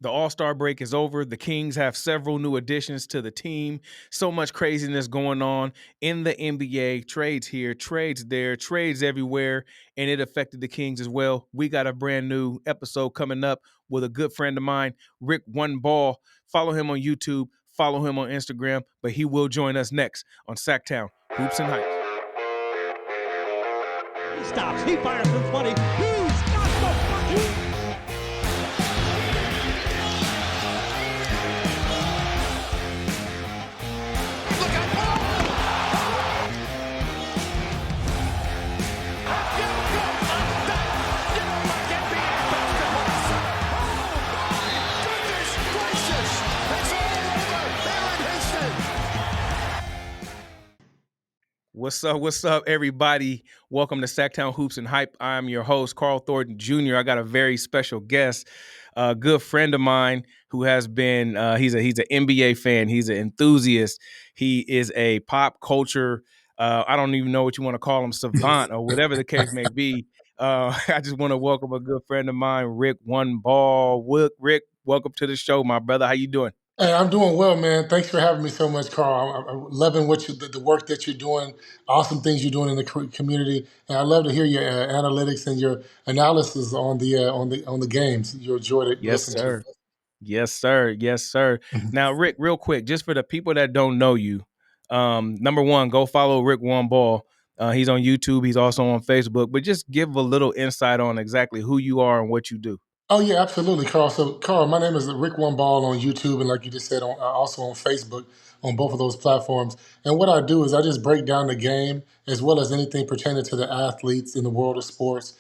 The All-Star break is over. The Kings have several new additions to the team. So much craziness going on in the NBA. Trades here, trades there, trades everywhere, and it affected the Kings as well. We got a brand new episode coming up with a good friend of mine, Rick One Ball. Follow him on YouTube. Follow him on Instagram. But he will join us next on Sactown Hoops and Hype. He stops. He fires from 20. He's got the bucket. What's up, everybody? Welcome to Sactown Hoops and Hype. I'm your host, Carl Thornton Jr. I got a very special guest, a good friend of mine who has been, he's an NBA fan. He's an enthusiast. He is a pop culture, I don't even know what you want to call him, savant or whatever the case may be. I just want to welcome a good friend of mine, Rick One Ball. Rick, welcome to the show, my brother. How you doing? Hey, I'm doing well, man. Thanks for having me so much, Carl. I'm loving the work that you're doing, awesome things you're doing in the community, and I love to hear your analytics and your analysis on the games. You enjoyed it, Yes, listen to. sir. Yes, sir. Yes, sir. Now, Rick, real quick, just for the people that don't know you, number one, go follow Rick One Ball. He's on YouTube. He's also on Facebook. But just give a little insight on exactly who you are and what you do. Oh yeah, absolutely, Carl. So, Carl, my name is Rick One Ball on YouTube, and like you just said, also on Facebook, on both of those platforms. And what I do is I just break down the game as well as anything pertaining to the athletes in the world of sports.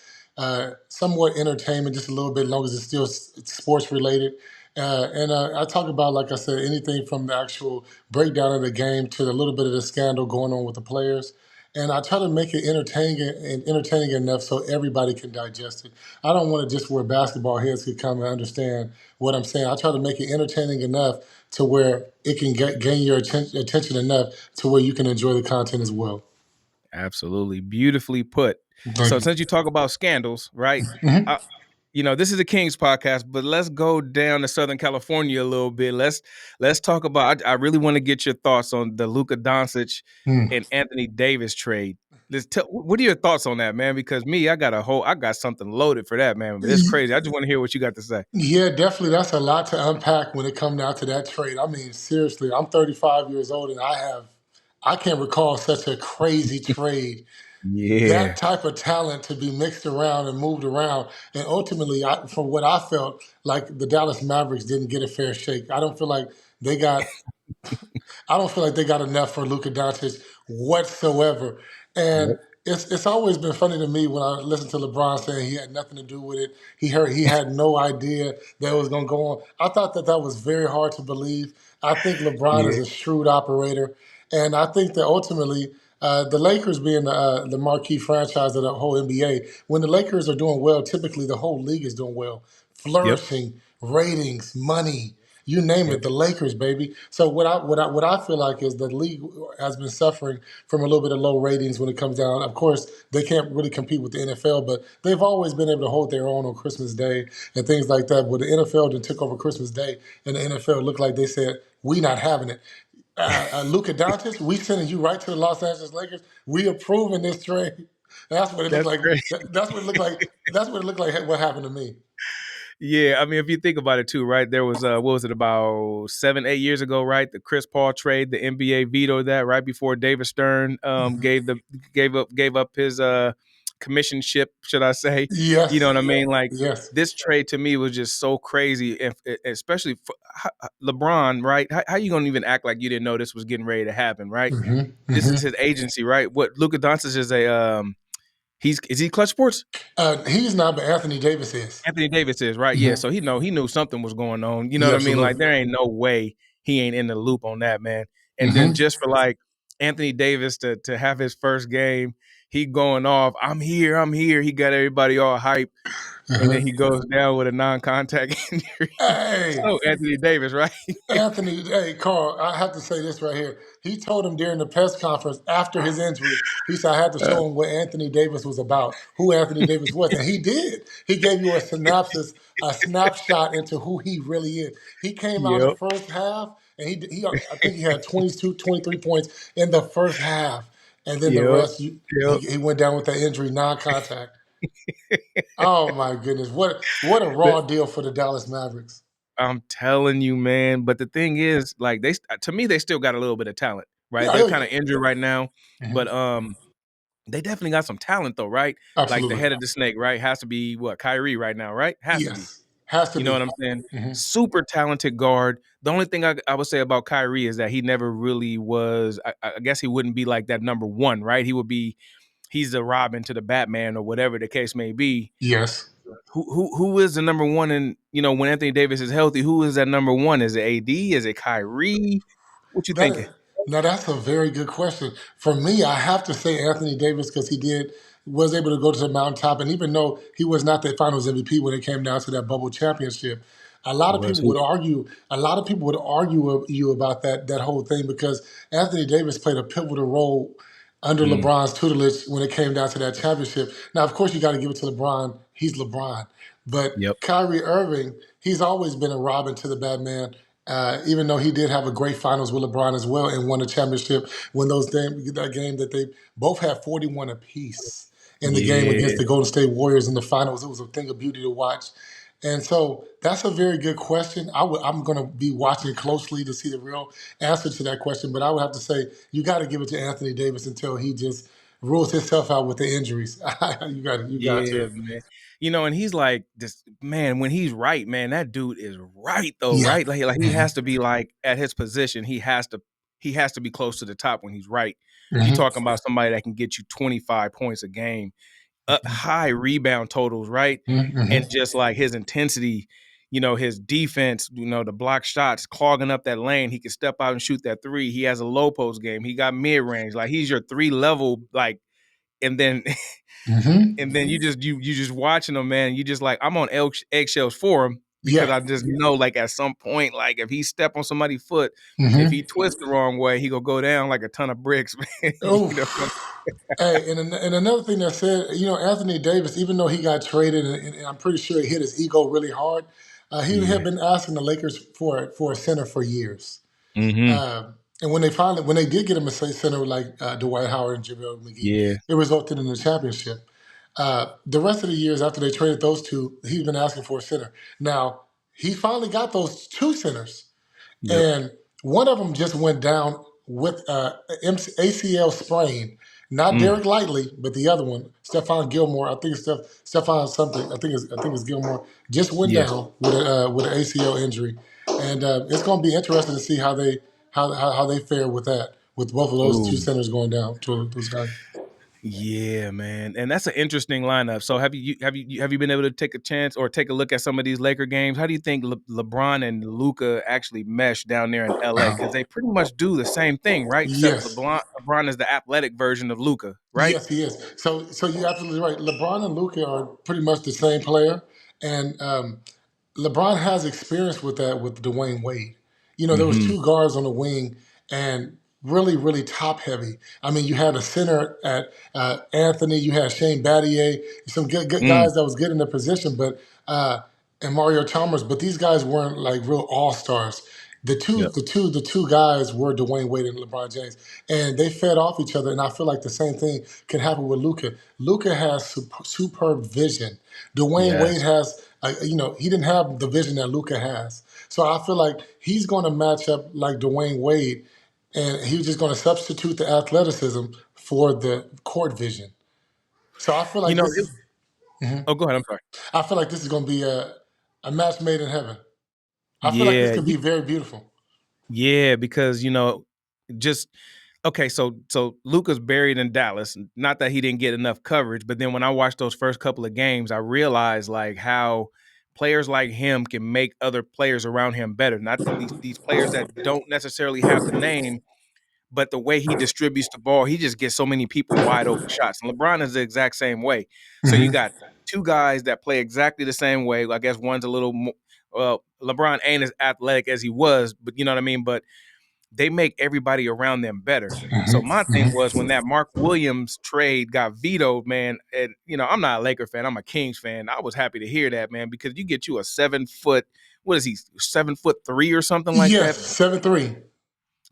Somewhat entertainment, just a little bit, as long as it's still sports related. And I talk about, like I said, anything from the actual breakdown of the game to a little bit of the scandal going on with the players. And I try to make it entertaining enough so everybody can digest it. I don't want it just where basketball heads could come and understand what I'm saying. I try to make it entertaining enough to where it can gain your attention enough to where you can enjoy the content as well. Absolutely. Beautifully put. Thank So you. since you talk about scandals, right? Mhm. This is a Kings podcast, but let's go down to Southern California a little bit. Let's talk about. I really want to get your thoughts on the Luka Doncic Mm. and Anthony Davis trade. What are your thoughts on that, man? Because I got something loaded for that, man. But it's crazy. I just want to hear what you got to say. Yeah, definitely. That's a lot to unpack when it comes down to that trade. I mean, seriously, I'm 35 years old and I can't recall such a crazy trade. Yeah. That type of talent to be mixed around and moved around. And ultimately, from what I felt, like the Dallas Mavericks didn't get a fair shake. They got I don't feel like they got enough for Luka Doncic whatsoever. And Yep. it's always been funny to me when I listen to LeBron saying he had nothing to do with it. He had no idea that it was going to go on. I thought that was very hard to believe. I think LeBron is Yeah. a shrewd operator, and I think that ultimately. The Lakers being the marquee franchise of the whole NBA, when the Lakers are doing well, typically the whole league is doing well, Yep. flourishing, ratings, money, you name it, Yep. the Lakers, baby. So what I feel like is the league has been suffering from a little bit of low ratings when it comes down. Of course, they can't really compete with the NFL, but they've always been able to hold their own on Christmas Day and things like that. But the NFL then took over Christmas Day, and the NFL looked like they said, "We not having it." Luka Doncic, we sending you right to the Los Angeles Lakers. We approving this trade. That's what it looked That's like. great. That's what it looked like. That's what it looked like. What happened to me? Yeah, I mean, if you think about it too, right? There was what was it, about 7-8 years ago, right? The Chris Paul trade, the NBA vetoed that right before David Stern gave up his commissionship, should I say? You know Yes, what I mean? Like yes. this trade to me was just so crazy, and especially for LeBron, right? How you gonna even act like you didn't know this was getting ready to happen, right? hmm This hmm is his agency, right? What Luka Doncic is is he Clutch Sports? He's not, but Anthony Davis is. Anthony Davis is, right? Yeah, hmm so he knew something was going on. You know Yeah, what I mean? Like absolutely. there ain't no way he ain't in the loop on that, man. And then hmm just for like Anthony Davis to have his first game, he going off. I'm here. I'm here. He got everybody all hype, and then Uh-huh. he goes down with a non-contact injury. Hey, So Anthony Davis, right? Anthony, hey, Carl, I have to say this right here. He told him during the press conference after his injury, he said, I had to Uh, show him what Anthony Davis was about, who Anthony Davis was. And he did. He gave you a synopsis, a snapshot into who he really is. He came out the yep. first half, and I think he had 22, 23 points in the first half. And then the Yep. rest, Yep. he went down with that injury, non contact. Oh, my goodness. What a raw deal for the Dallas Mavericks. I'm telling you, man. But the thing is, like to me, they still got a little bit of talent, right? Yeah, They're oh, kind of yeah. injured right now, Mhm. but they definitely got some talent though, right? Like the Absolutely. head of the snake, right? Has to be what Kyrie right now, right? Has to be. Yes, has to You know what be. I'm saying? Hmm. Super talented guard. The only thing I would say about Kyrie is that he never really was. I guess he wouldn't be like that number one, right? He would be. He's the Robin to the Batman or whatever the case may be. Yes. Who is the number one? And when Anthony Davis is healthy, who is that number one? Is it AD? Is it Kyrie? What you thinking? That Now that's a very good question. For me, I have to say Anthony Davis because was able to go to the mountaintop, and even though he was not the Finals MVP when it came down to that bubble championship, He was hooping. A lot of people would argue with you about that whole thing because Anthony Davis played a pivotal role under Mm, LeBron's tutelage when it came down to that championship. Now, of course, you got to give it to LeBron. He's LeBron. But yep. Kyrie Irving, he's always been a Robin to the Batman. Even though he did have a great finals with LeBron as well and won a championship when that game that they both had 41 apiece in the game against Yeah. the Golden State Warriors in the finals. It was a thing of beauty to watch. And so that's a very good question. I'm going to be watching closely to see the real answer to that question. But I would have to say you got to give it to Anthony Davis until he just rules himself out with the injuries. You got Yeah, to. man. And he's like this man, when he's right, man, that dude is right though, Yeah. right? Like he Hmm. has to be like at his position, he has to be close to the top when he's right. You Hmm. talking about somebody that can get you 25 points a game, high rebound totals, right? Hmm. And just like his intensity, his defense, the block shots, clogging up that lane. He can step out and shoot that three. He has a low post game. He got mid range. Like he's your 3 level, like, and then Hmm. and then you just watching him, man. You just like I'm on eggshells for him because Yeah. I just know like at some point, like if he step on somebody's foot, if Hmm. he twists the wrong way, he gonna go down like a ton of bricks, man. Oh, What hey, and another thing that said, Anthony Davis, even though he got traded, and I'm pretty sure he hit his ego really hard, he had Yeah. been asking the Lakers for a center for years. Mm-hmm. And when they did get him a center like Dwight Howard and JaVale McGee, Yeah. it resulted in the championship. The rest of the years after they traded those two, he's been asking for a center. Now he finally got those two centers. Yep. And one of them just went down with ACL sprain. Not Mm. Derek Lightly, but the other one, Stephon Gilmore. I think it's Stephon something. I think it's Gilmore. Just went Yeah. down with an ACL injury, and it's going to be interesting to see how they fare with that. With both of those two Ooh. centers going down to those guys. Yeah, man, and that's an interesting lineup. So have you been able to take a chance or take a look at some of these Laker games? How do you think LeBron and Luca actually mesh down there in LA? Because they pretty much do the same thing, right? Except Yes, LeBron is the athletic version of Luca, right? yes, he is. So you're absolutely right. LeBron and Luka are pretty much the same player, and LeBron has experience with that with Dwayne Wade. There was Mm-hmm. two guards on the wing and really, really top heavy. I mean, you had a center at Anthony, you had Shane Battier, some good Mm. guys that was good in their position, but and Mario Chalmers, but these guys weren't like real all stars. Yep. The two guys were Dwayne Wade and LeBron James, and they fed off each other. And I feel like the same thing can happen with Luca. Luca has superb vision. Dwayne Wade Yes. has, he didn't have the vision that Luca has. So I feel like he's going to match up like Dwayne Wade, and he's just going to substitute the athleticism for the court vision. So I feel You like know. this is, Mhm. Oh, go ahead. I'm sorry. I feel like this is going to be a match made in heaven. I feel like this Yeah. could be very beautiful. Yeah, because just okay. So Luca's buried in Dallas. Not that he didn't get enough coverage, but then when I watched those first couple of games, I realized like how players like him can make other players around him better. Not these players that don't necessarily have the name, but the way he distributes the ball, he just gets so many people wide open shots. And LeBron is the exact same way. So you Hmm. got two guys that play exactly the same way. I guess one's a little more. Well, LeBron ain't as athletic as he was, but you know what I mean. But they make everybody around them better. So Hmm. my thing was Hmm. when that Mark Williams trade got vetoed, man, and I'm not a Laker fan, I'm a Kings fan. I was happy to hear that, man, because you get you a 7 foot, what is he, 7'3" or something like Yes, that? 7-3.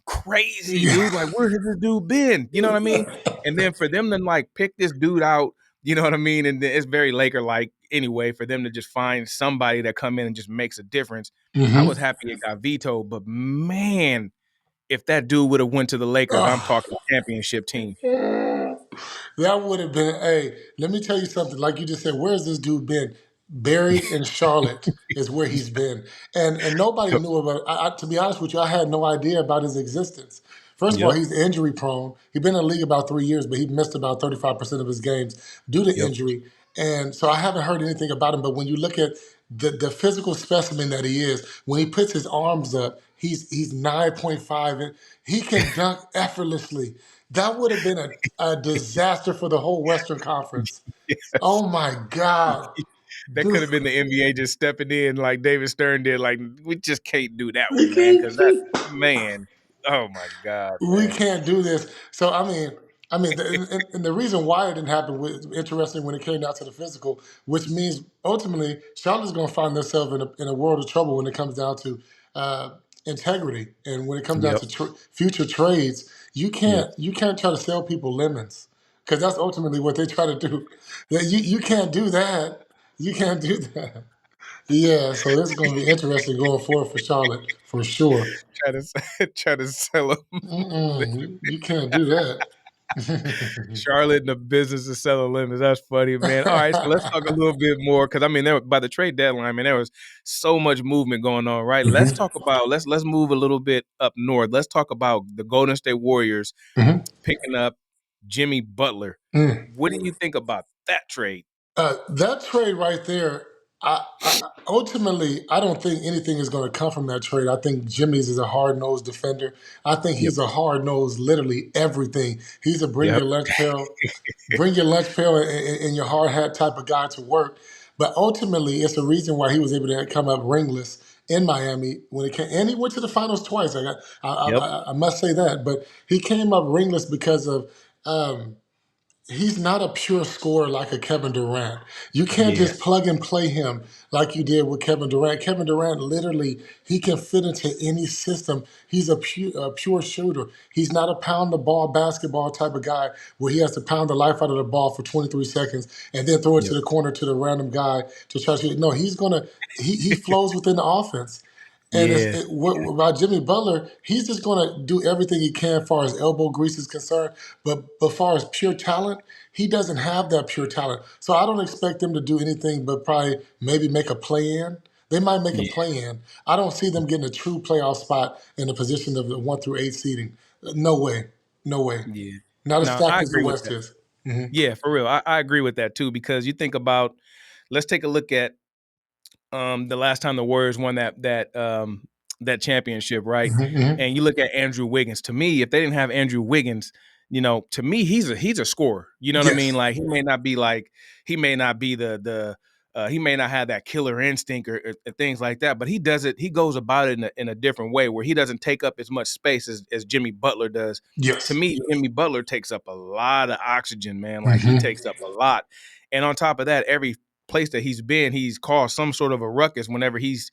Crazy Yeah. dude. Like, where has this dude been? You know what I mean? And then for them to like pick this dude out, you know what I mean? And it's very Laker like anyway, for them to just find somebody that come in and just makes a difference. I was Hmm. happy it got vetoed, but man, if that dude would have went to the Lakers, I'm talking championship team. That would have been, hey, let me tell you something. Like you just said, where's this dude been? Buried in Charlotte is where he's been. And nobody Yep. knew about to be honest with you, I had no idea about his existence. First of all, Yep. he's injury prone. He's been in the league about 3 years, but he missed about 35% of his games due to Yep. injury. And so I haven't heard anything about him. But when you look at the physical specimen that he is, when he puts his arms up, he's 9.5 and he can dunk effortlessly. That would have been a disaster for the whole Western Conference. Yes. Oh my God. That could Dude, have been the NBA just stepping in like David Stern did. Like, we just can't do that we one, man. Because that can't, man, oh my God, we man. can't do this. So and the reason why it didn't happen was interesting when it came down to the physical, which means ultimately Charlotte's going to find themselves in a world of trouble when it comes down to uh, integrity, and when it comes down Yep. to future trades. Yep. You can't try to sell people lemons because that's ultimately what they try to do. You can't do that. You can't do that. Yeah, so this is going to be interesting going forward for Charlotte for sure. Try to try to sell him. Mm-mm, you can't do that. Charlotte in the business of selling lemons. That's funny, man. All right, so let's talk a little bit more because I mean, by the trade deadline, man, there was so much movement going on. Right? Let's Hmm. talk about let's move a little bit up north. Let's talk about the Golden State Warriors Hmm. picking up Jimmy Butler. Mm. What do you think about that trade? That trade right there, ultimately, I don't think anything is going to come from that trade. I think Jimmy's is a hard nosed defender. I think Yep. he's a hard nosed, literally everything. He's a Yep. bring your lunch pail and your hard hat type of guy to work. But ultimately, it's the reason why he was able to come up ringless in Miami when it came, and he went to the finals twice. Yep. I must say that, but he came up ringless because of. He's not a pure scorer like a Kevin Durant. You can't Yeah. just plug and play him like you did with Kevin Durant. Kevin Durant literally he can fit into any system. He's a pure shooter. He's not a pound the ball basketball type of guy where he has to pound the life out of the ball for 23 seconds and then throw it to Yep. the corner to the random guy to try to shoot. No, he flows within the offense. And Yeah. about Jimmy Butler, he's just going to do everything he can as far as elbow grease is concerned. But as far as pure talent, he doesn't have that pure talent. So I don't expect them to do anything but probably maybe make a play in. They might make a Yeah. play in. I don't see them getting a true playoff spot in the position of the 1 through 8 seeding. No way. No way. Yeah. Not as No, stacked I as the agree with West that. is. Hmm. Yeah, for real. I agree with that too because you think about let's take a look at the last time the Warriors won that championship, right? Hmm. Hmm. And you look at Andrew Wiggins. To me, if they didn't have Andrew Wiggins, to me he's a scorer. You know what I mean? Yes. Like he may not be the he may not have that killer instinct or things like that, but he does it. He goes about it in a different way where he doesn't take up as much space as Jimmy Butler does. To Yes. me, Jimmy Butler takes up a lot of oxygen, man. Like he Hmm. takes up a lot, and on top of that, every place that he's been, he's caused some sort of a ruckus whenever he's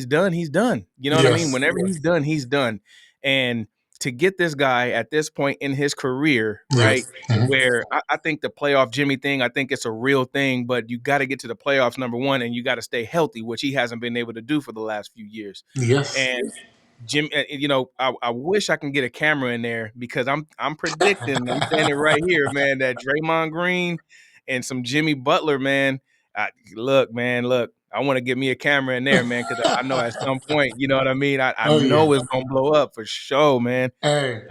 done, he's done. You know what I mean? Yes. Whenever he's done, he's done. And to get this guy at this point in his career, right? Yes. Hmm. Where I think the playoff Jimmy thing, I think it's a real thing, but you got to get to the playoffs, number one, and you got to stay healthy, which he hasn't been able to do for the last few years. Yes. And Jim, I wish I can get a camera in there because I'm predicting, I'm saying it right here, man, that Draymond Green and some Jimmy Butler, man. Look, man, look, I want to get me a camera in there, man, because I know at some point, you know what I mean. I Oh yeah. know it's gonna blow up for sure, man. Hey,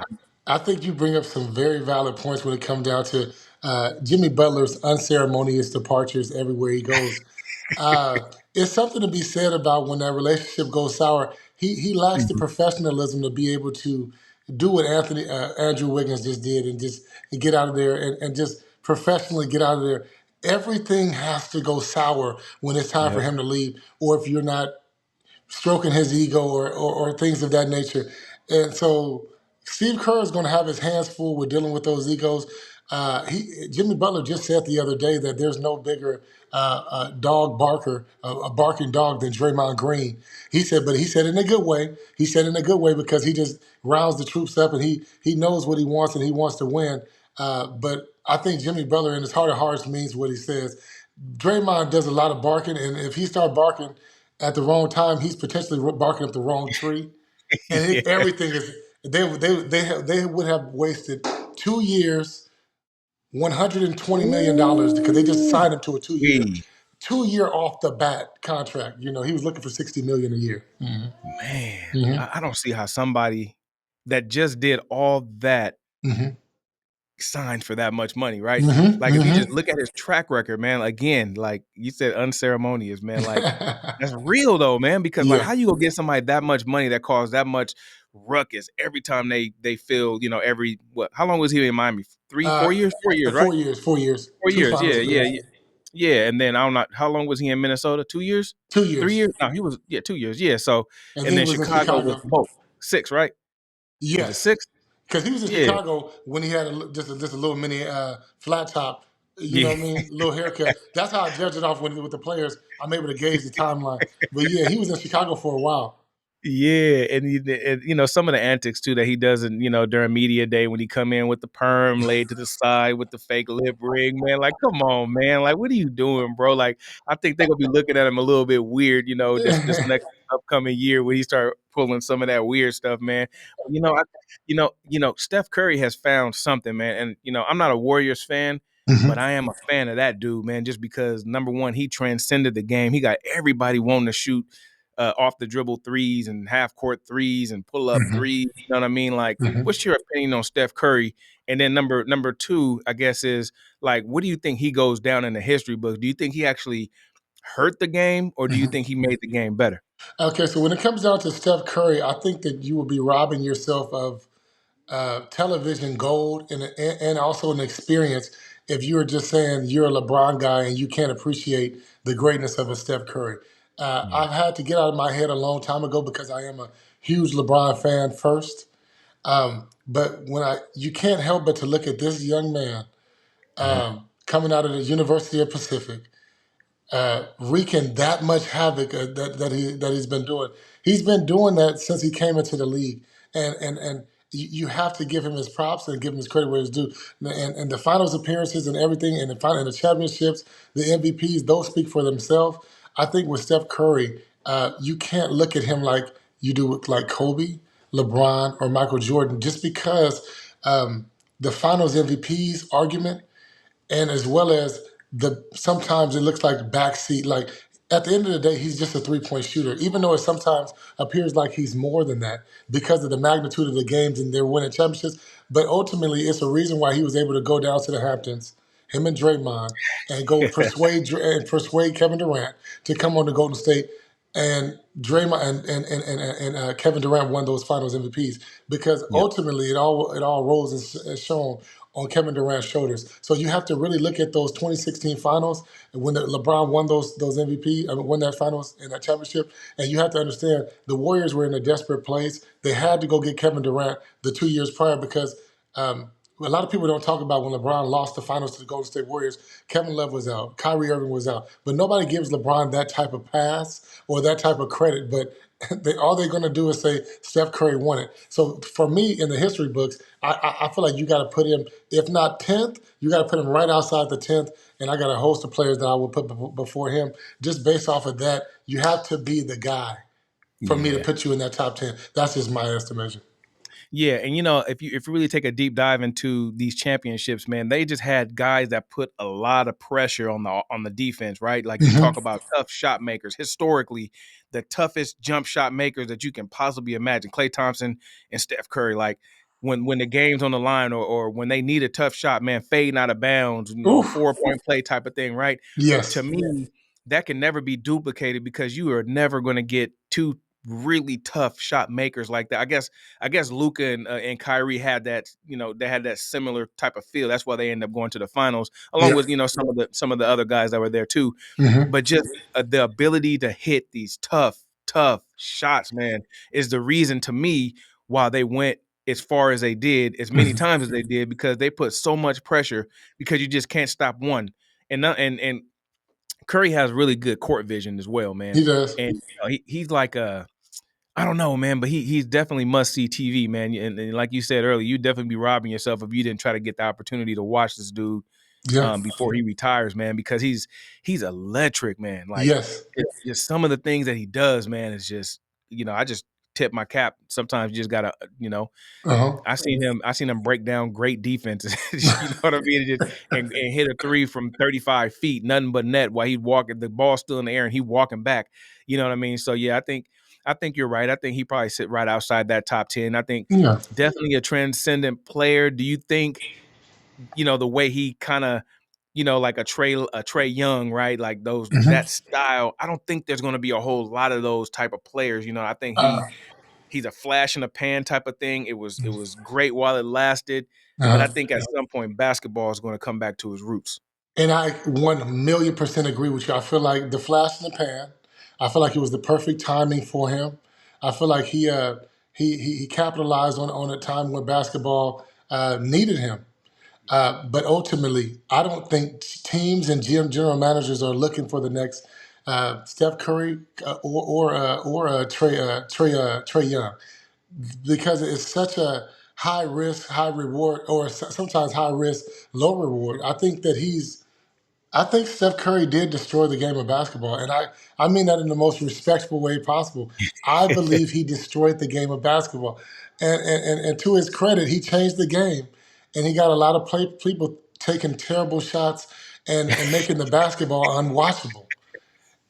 I think you bring up some very valid points when it comes down to Jimmy Butler's unceremonious departures everywhere he goes. It's something to be said about when that relationship goes sour. He lacks the Mhm. professionalism to be able to do what Andrew Wiggins just did and just get out of there and just professionally get out of there. Everything has to go sour when it's time for Yep. him to leave, or if you're not stroking his ego or things of that nature. And so Steve Kerr is going to have his hands full with dealing with those egos. Jimmy Butler just said the other day that there's no bigger dog barker, a barking dog than Draymond Green. He said, but he said in a good way. He said in a good way because he just rounds the troops up and he knows what he wants and he wants to win. But I think Jimmy Butler in his heart of hearts means what he says. Draymond does a lot of barking, and if he starts barking at the wrong time, he's potentially barking up the wrong tree. And Yeah. everything is they would have wasted 2 years, $120 million because they just Ooh, signed him to a wee. 2 year off the bat contract. You know, he was looking for $60 million a year. Man, Hmm. I don't see how somebody that just did all that Hmm. signed for that much money, right? Hmm. Like, if you just Hmm. look at his track record, man, again, like you said, unceremonious, man. Like, that's real though, man, because like Yeah. how you gonna get somebody that much money that caused that much ruckus every time they feel, every what how long was he in Miami? 3, 4 years? 4 years, right? 4 years, 4 years, 4 years, finals yeah, yeah, yeah. appearances. Yeah, and then I don't know how long was he in Minnesota? 2 years? 2 years. 3 years? No, he was 2 years, yeah. So And and then he then was in Chicago was Chicago. both. 6, right? Was it Yes. 6? Because he was in Yeah. Chicago when he had just a little mini flat top, you know Yeah. what I mean, little haircut. That's how I judge it off with the players. I'm able to gauge the timeline. But yeah, he was in Chicago for a while. Yeah, and some of the antics too that he does during media day when he come in with the perm laid to the side with the fake lip ring, man. Like, come on, man. Like, what are you doing, bro? Like, I think they're gonna be looking at him a little bit weird, this next upcoming year when he start pulling some of that weird stuff, man. But, Steph Curry has found something, man. And I'm not a Warriors fan, but Hmm. I am a fan of that dude, man. Just because number one, he transcended the game. He got everybody wanting to shoot off the dribble threes and half court threes and pull up Hmm. threes. You know what I mean? Like, Hmm. what's your opinion on Steph Curry? And then number two, I guess, is like, what do you think he goes down in the history book? Do you think he actually hurt the game, or do you Hmm. think he made the game better? Okay, so when it comes down to Steph Curry, I think that you will be robbing yourself of television gold and also an experience if you're just saying you're a LeBron guy and you can't appreciate the greatness of a Steph Curry. Yeah. I've had to get out of my head a long time ago because I am a huge LeBron fan first. But you can't help but to look at this young man Uh-huh. coming out of the University of Pacific, wreaking that much havoc that he's been doing. He's been doing that since he came into the league, and you have to give him his props and give him his credit where it's due. And the finals appearances and everything, and the championships, the MVPs, those speak for themselves. I think with Steph Curry, you can't look at him like you do with like Kobe, LeBron, or Michael Jordan, just because the finals MVPs argument and as well as the sometimes it looks like backseat. Like at the end of the day, he's just a 3 point shooter, even though it sometimes appears like he's more than that because of the magnitude of the games and they're winning championships. But ultimately, it's a reason why he was able to go down to the Hamptons, him and Draymond, and go persuade Kevin Durant to come on to Golden State. And Draymond and Kevin Durant won those Finals MVPs because Yep. ultimately it all rolls and shown on Kevin Durant's shoulders. So you have to really look at those 2016 finals and when LeBron won those MVP, won that finals and that championship. And you have to understand the Warriors were in a desperate place. They had to go get Kevin Durant the 2 years prior because a lot of people don't talk about when LeBron lost the finals to the Golden State Warriors. Kevin Love was out, Kyrie Irving was out, but nobody gives LeBron that type of pass or that type of credit. But all they're going to do is say Steph Curry won it. So for me, in the history books, I feel like you got to put him, if not 10th, you got to put him right outside the 10th. And I got a host of players that I will put before him. Just based off of that, you have to be the guy for me to Yeah. put you in that top 10. That's just my estimation. Yeah, and if you really take a deep dive into these championships, man, they just had guys that put a lot of pressure on the defense, right? Like, you Hmm. talk about tough shot makers. Historically, the toughest jump shot makers that you can possibly imagine. Klay Thompson and Steph Curry. Like, when the game's on the line, or when they need a tough shot, man, fading out of bounds, Oof. 4 point play type of thing, right? To Yes. me, that can never be duplicated because you are never going to get two. really tough shot makers like that. I guess Luka and Kyrie had that, they had that similar type of feel. That's why they ended up going to the finals, along Yeah. with some of the other guys that were there too. Hmm. But just the ability to hit these tough shots, man, is the reason to me why they went as far as they did, as many Hmm. times as they did, because they put so much pressure because you just can't stop one. And Curry has really good court vision as well, man. He does. And he's like I don't know, man, but he's definitely must see TV, man. And like you said earlier, you'd definitely be robbing yourself if you didn't try to get the opportunity to watch this dude Yeah. before he retires, man, because he's electric, man. Like Yes. it's just some of the things that he does, man, is just I just tip my cap. Sometimes you just gotta, Uh-huh. I seen him break down great defenses. You know what I mean? And hit a three from 35 feet, nothing but net while he walking, the ball still in the air and he walking back. You know what I mean? So yeah, I think you're right. I think he probably sit right outside that top 10. I think Yeah. definitely a transcendent player. Do you think, the way he kind of, like a Trey Young, right? Like that Hmm. style. I don't think there's going to be a whole lot of those type of players. I think Uh, he's a flash in the pan type of thing. It was great while it lasted, but I uh, think at some point basketball is going to come back to his roots. and I 1,000,000% agree with you. I feel like the flash in the pan. I feel like it was the perfect timing for him. I feel like he capitalized on a time when basketball needed him. But ultimately, I don't think teams and general managers are looking for the next Steph Curry or Trey Young, because it's such a high risk, high reward, or sometimes high risk, low reward. I think Steph Curry did destroy the game of basketball, and I mean that in the most respectful way possible. I believe he destroyed the game of basketball, and to his credit, he changed the game, and he got a lot of people taking terrible shots and making the basketball unwatchable.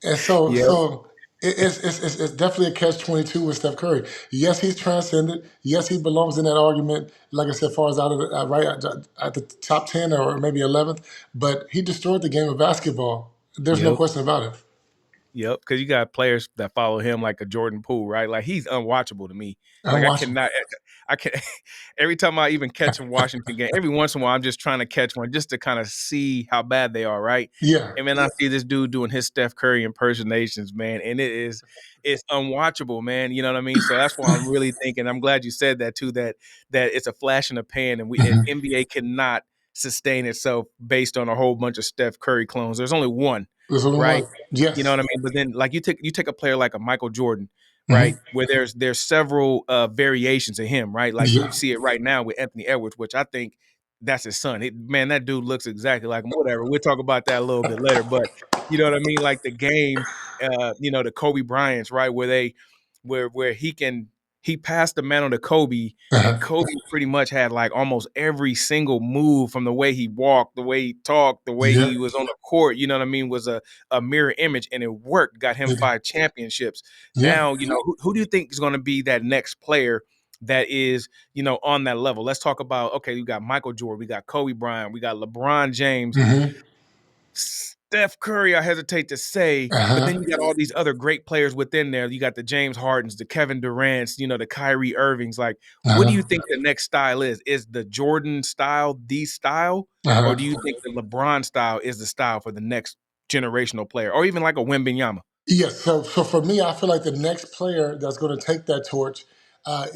And so, Yep. so it's definitely a catch-22 with Steph Curry. Yes, he's transcended. Yes, he belongs in that argument. Like I said, far as out of right at the top 10 or maybe 11th. But he destroyed the game of basketball. There's no Yep. question about it. Yep, because you got players that follow him like a Jordan Poole, right? Like he's unwatchable to me. I'm Like I watching. cannot, I can. Every time I even catch a Washington game, every once in a while I'm just trying to catch one just to kind of see how bad they are, right? Yeah. And then I see this dude doing his Steph Curry impersonations, man, and it's unwatchable, man. You know what I mean? So that's why I'm really thinking. I'm glad you said that too. That it's a flash in the pan, and Mhm. NBA cannot sustain itself based on a whole bunch of Steph Curry clones. There's only one, There's only right? one. You know what Yes. I mean? But then like you take a player like a Michael Jordan, right? Hmm. Where there's several variations of him, right? Like we Yeah. see it right now with Anthony Edwards, which I think that's his son. Man, that dude looks exactly like him. Whatever. We'll talk about that a little bit later. But you know what I mean? Like the game, the Kobe Bryant's, right? Where he passed the mantle to Kobe, and Uh-huh. Kobe pretty much had like almost every single move, from the way he walked, the way he talked, the way Yeah. he was on the court, you know what I mean, was a mirror image, and it worked, got him Yeah. 5 championships. Yeah. Now, who do you think is going to be that next player that is, on that level? Let's talk about, okay, we got Michael Jordan, we got Kobe Bryant, we got LeBron James, Hmm. Steph Curry, I hesitate to say, but then Uh-huh. you got all these other great players within there. You got the James Hardens, the Kevin Durant's, the Kyrie Irvings. Like, what do you Uh-huh. think the next style is? Is the Jordan style the style, or do Uh-huh. you think the LeBron style is the style for the next generational player, or even like a Wembanyama? Yes. So for me, I feel like the next player that's going to take that torch, I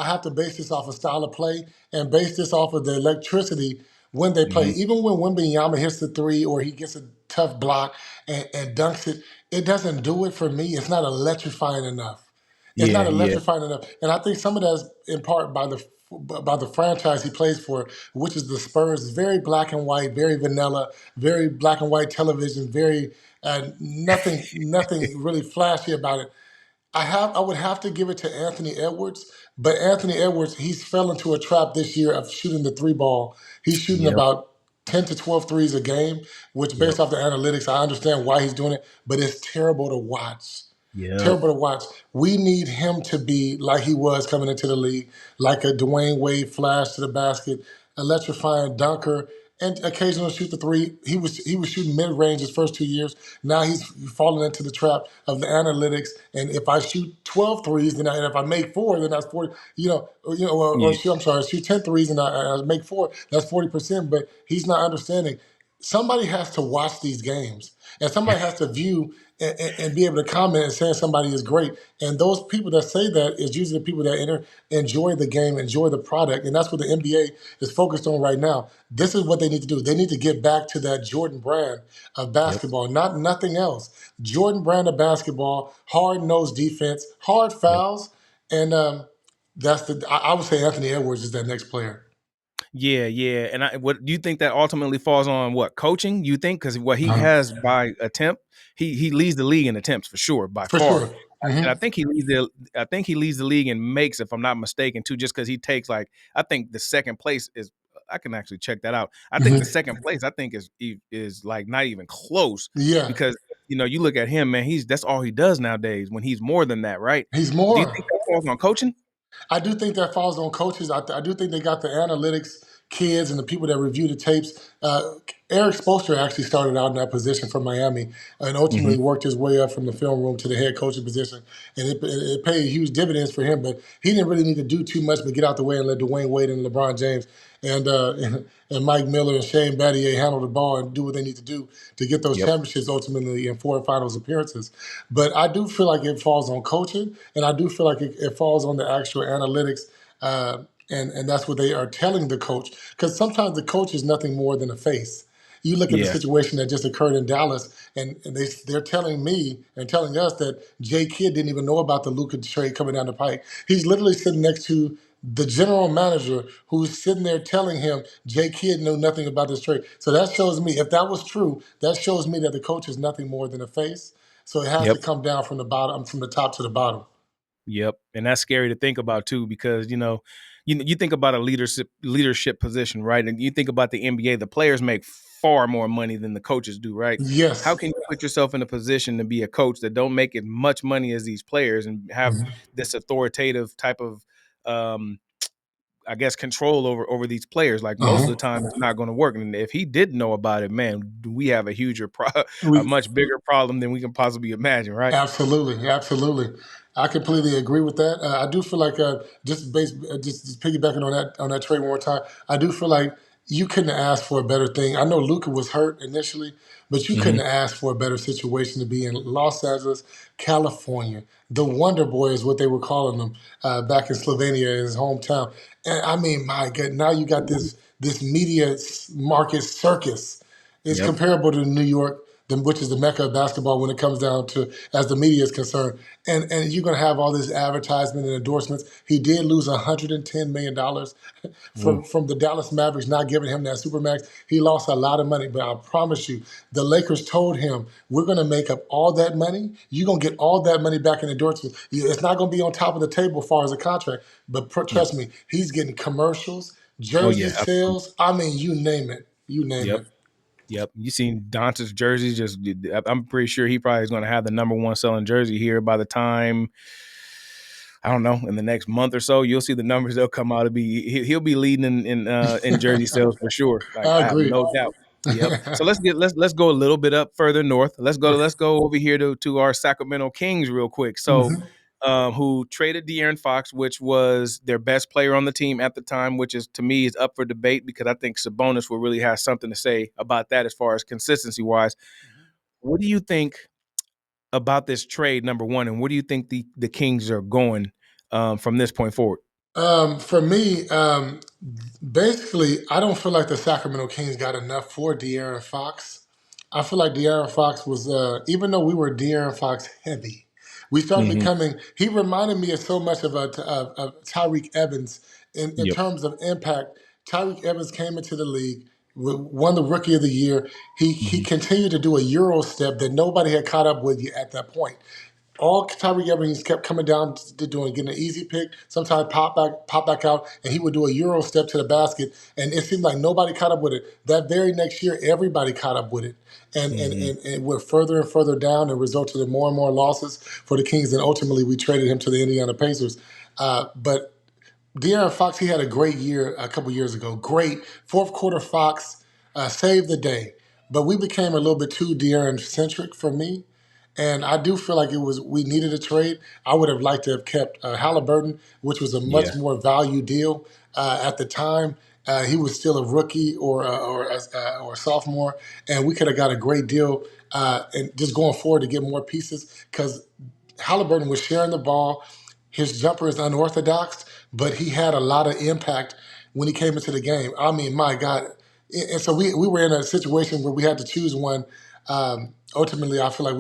have to base this off of style of play and base this off of the electricity when they play. Mhm. Even when Wembanyama hits the three or he gets a tough block and dunks it, it doesn't do it for me. It's not electrifying enough. It's not Yeah, yeah, electrifying enough, and I think some of that's in part by the franchise he plays for, which is the Spurs. It's very black and white, very vanilla, very black and white television, very nothing really flashy about it. I would have to give it to Anthony Edwards, but Anthony Edwards, he's fell into a trap this year of shooting the three ball. He's shooting yep, about 10 to 12 threes a game, which yep, based off the analytics, I understand why he's doing it, but it's terrible to watch. yep, Terrible to watch. We need him to be like he was coming into the league, like a Dwayne Wade flash to the basket, electrifying dunker, and occasionally shoot the three. He was shooting mid range his first 2 years. Now he's fallen into the trap of the analytics. And if I shoot 12 threes, and if I make four, then that's 40. Or Yeah. shoot, I'm sorry, shoot 10 threes and I make four. That's 40%. But he's not understanding. Somebody has to watch these games, and somebody has to view and be able to comment and say somebody is great. And those people that say that is usually the people that enjoy the game, enjoy the product, and that's what the NBA is focused on right now. This is what they need to do. They need to get back to that Jordan brand of Yep. basketball, not nothing else. Jordan brand of basketball, hard nosed defense, hard Yep. fouls, and that's the. I would say Anthony Edwards is that next player. Yeah, yeah. And what do you think that ultimately falls on? What, coaching? You think, because what he Uh, has by attempt, he leads the league in attempts for sure, by for far. sure. And Hmm. I think he leads the league in makes, if I'm not mistaken, too. Just because he takes, like, I think the second place is. I can actually check that out. I think the Hmm. second place, I think is like not even close, Yeah, because you look at him, man. That's all he does nowadays. When he's more than that, right? he's Do you think more. that falls on coaching? I do think that falls on coaches. I do think they got the analytics kids and the people that review the tapes. Eric Spoelstra actually started out in that position from Miami and Hmm. ultimately worked his way up from the film room to the head coaching position. And it paid huge dividends for him, but he didn't really need to do too much but get out the way and let Dwayne Wade and LeBron James and and Mike Miller and Shane Battier handle the ball and do what they need to do to get those Yep. championships ultimately in four finals appearances. But I do feel like it falls on coaching, and I do feel like it falls on the actual analytics. And that's what they are telling the coach. Because sometimes the coach is nothing more than a face. You look at the Yeah. situation that just occurred in Dallas, and they're telling me and telling us that Jay Kidd didn't even know about the Luka trade coming down the pike. He's literally sitting next to the general manager who's sitting there telling him Jay Kidd knew nothing about this trade. So that shows me, if that was true, that shows me that the coach is nothing more than a face. So it has to Yep. come down from the bottom, from the top to the bottom. Yep, and that's scary to think about too, because you think about a leadership position, right? And you think about the NBA, the players make far more money than the coaches do, right? How Yes. can you put yourself in a position to be a coach that don't make as much money as these players and have Mhm. this authoritative type of, um, I guess, control over these players? Like, most of the Uh-huh. time, it's not going to work. And if he did know about it, man, we have a We much bigger problem than we can possibly imagine, right? Absolutely, absolutely. I completely agree with that. I do feel like just piggybacking on that trade one more time. I do feel like you couldn't have asked for a better thing. I know Luca was hurt initially, but you couldn't Hmm. have asked for a better situation to be in Los Angeles, California. The Wonder Boy is what they were calling them back in Slovenia, in his hometown. And I mean, my God, now you got this media market circus. It's Yep. comparable to New York, which is the mecca of basketball when it comes down to as the media is concerned. And you're going to have all this advertisement and endorsements. He did lose $110 million Mm. from the Dallas Mavericks not giving him that supermax. He lost a lot of money, but I promise you, the Lakers told him, "We're going to make up all that money. You're going to get all that money back in endorsements. It's not going to be on top of the table as far as a contract, but Yep. trust me, he's getting commercials, Oh jersey yeah. Absolutely. sales. I mean, you name it, you name Yep. it." Yep. You seen Doncic's jersey? I'm pretty sure he probably is going to have the number one selling jersey here by the time, I don't know, in the next month or so. You'll see the numbers. They'll come out to be. He'll be leading in jersey sales for sure. Like, I I have agree. no doubt. Yep. So let's go a little bit up further north. Let's go over here to our Sacramento Kings real quick. So, Mhm. who traded De'Aaron Fox, which was their best player on the team at the time, which is, to me, is up for debate, because I think Sabonis will really have something to say about that as far as consistency wise. What do you think about this trade, number one, and where do you think the Kings are going from this point forward? For me, basically, I don't feel like the Sacramento Kings got enough for De'Aaron Fox. I feel like De'Aaron Fox was, even though we were De'Aaron Fox heavy, we started Hmm. becoming. He reminded me of so much of Tyreek Evans in Yep. terms of impact. Tyreek Evans came into the league, won the Rookie of the Year. He Hmm. continued to do a Euro step that nobody had caught up with at that point. All Tyreek Evans kept coming down to doing, getting an easy pick, sometimes pop back out, and he would do a Euro step to the basket, and it seemed like nobody caught up with it. That very next year, everybody caught up with it, Hmm. and it went further and further down, and resulted in more and more losses for the Kings, and ultimately we traded him to the Indiana Pacers. But De'Aaron Fox, he had a great year a couple years ago. Great fourth quarter Fox. saved the day. But we became a little bit too De'Aaron centric for me. And I do feel like it was we needed a trade. I would have liked to have kept Halliburton, which was a Yeah. much more value deal at the time. He was still a rookie or a sophomore, and we could have got a great deal. And just going forward to get more pieces because Halliburton was sharing the ball. His jumper is unorthodox, but he had a lot of impact when he came into the game. I mean, my God. And so we were in a situation where we had to choose one. Ultimately, I feel like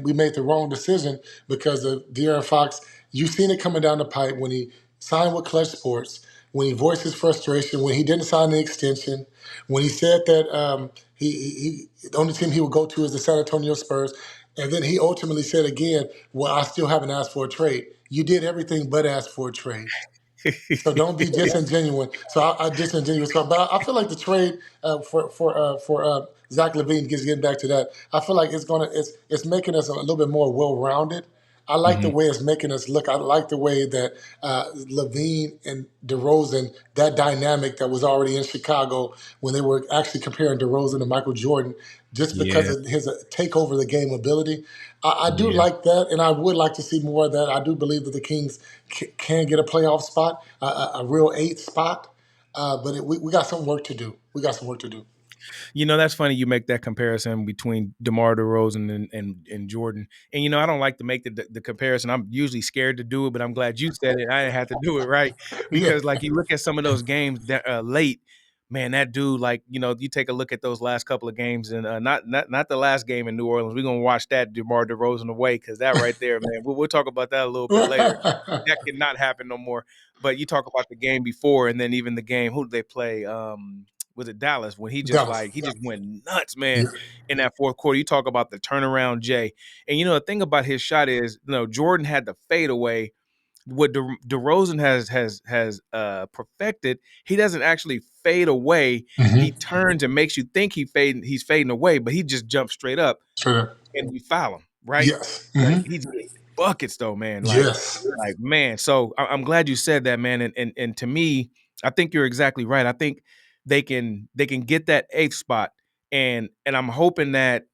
we made the wrong decision because of De'Aaron Fox. You've seen it coming down the pipe when he signed with Clutch Sports, when he voiced his frustration, when he didn't sign the extension, when he said that the only team he would go to is the San Antonio Spurs. And then he ultimately said again, well, I still haven't asked for a trade. You did everything but ask for a trade. So don't be disingenuous. So I disingenuous. So, but I feel like the trade for Zach Levine, getting back to that, I feel like it's making us a little bit more well rounded. I like the Hmm. way it's making us look. I like the way that Levine and DeRozan, that dynamic that was already in Chicago when they were actually comparing DeRozan to Michael Jordan, just because Yeah. of his take over the game ability. I do Yeah. like that, and I would like to see more of that. I do believe that the Kings can get a playoff spot, a real eighth spot, but we got some work to do. We got some work to do. That's funny you make that comparison between DeMar DeRozan and Jordan. And I don't like to make the comparison. I'm usually scared to do it, but I'm glad you said it. I didn't have to do it, right? Yeah. Because like you look at some of those games that late, man, that dude, like, you take a look at those last couple of games, and not the last game in New Orleans. We're gonna watch that DeMar DeRozan away, because that right there, man. We'll talk about that a little bit later. That cannot happen no more. But you talk about the game before, and then even the game. Who did they play? Was it Dallas, when Dallas. he just went nuts, man, Yeah. in that fourth quarter. You talk about the turnaround, Jay. And the thing about his shot is, Jordan had the fade away. What DeRozan has perfected, he doesn't actually fade away. He Hmm. turns and makes you think he's fading away, but he just jumps straight up Straight up. and you foul him, right? Yes. But Hmm. he's getting buckets though, man. Yes. Like man. So I'm glad you said that, man. And to me, I think you're exactly right. I think they can get that eighth spot, and I'm hoping that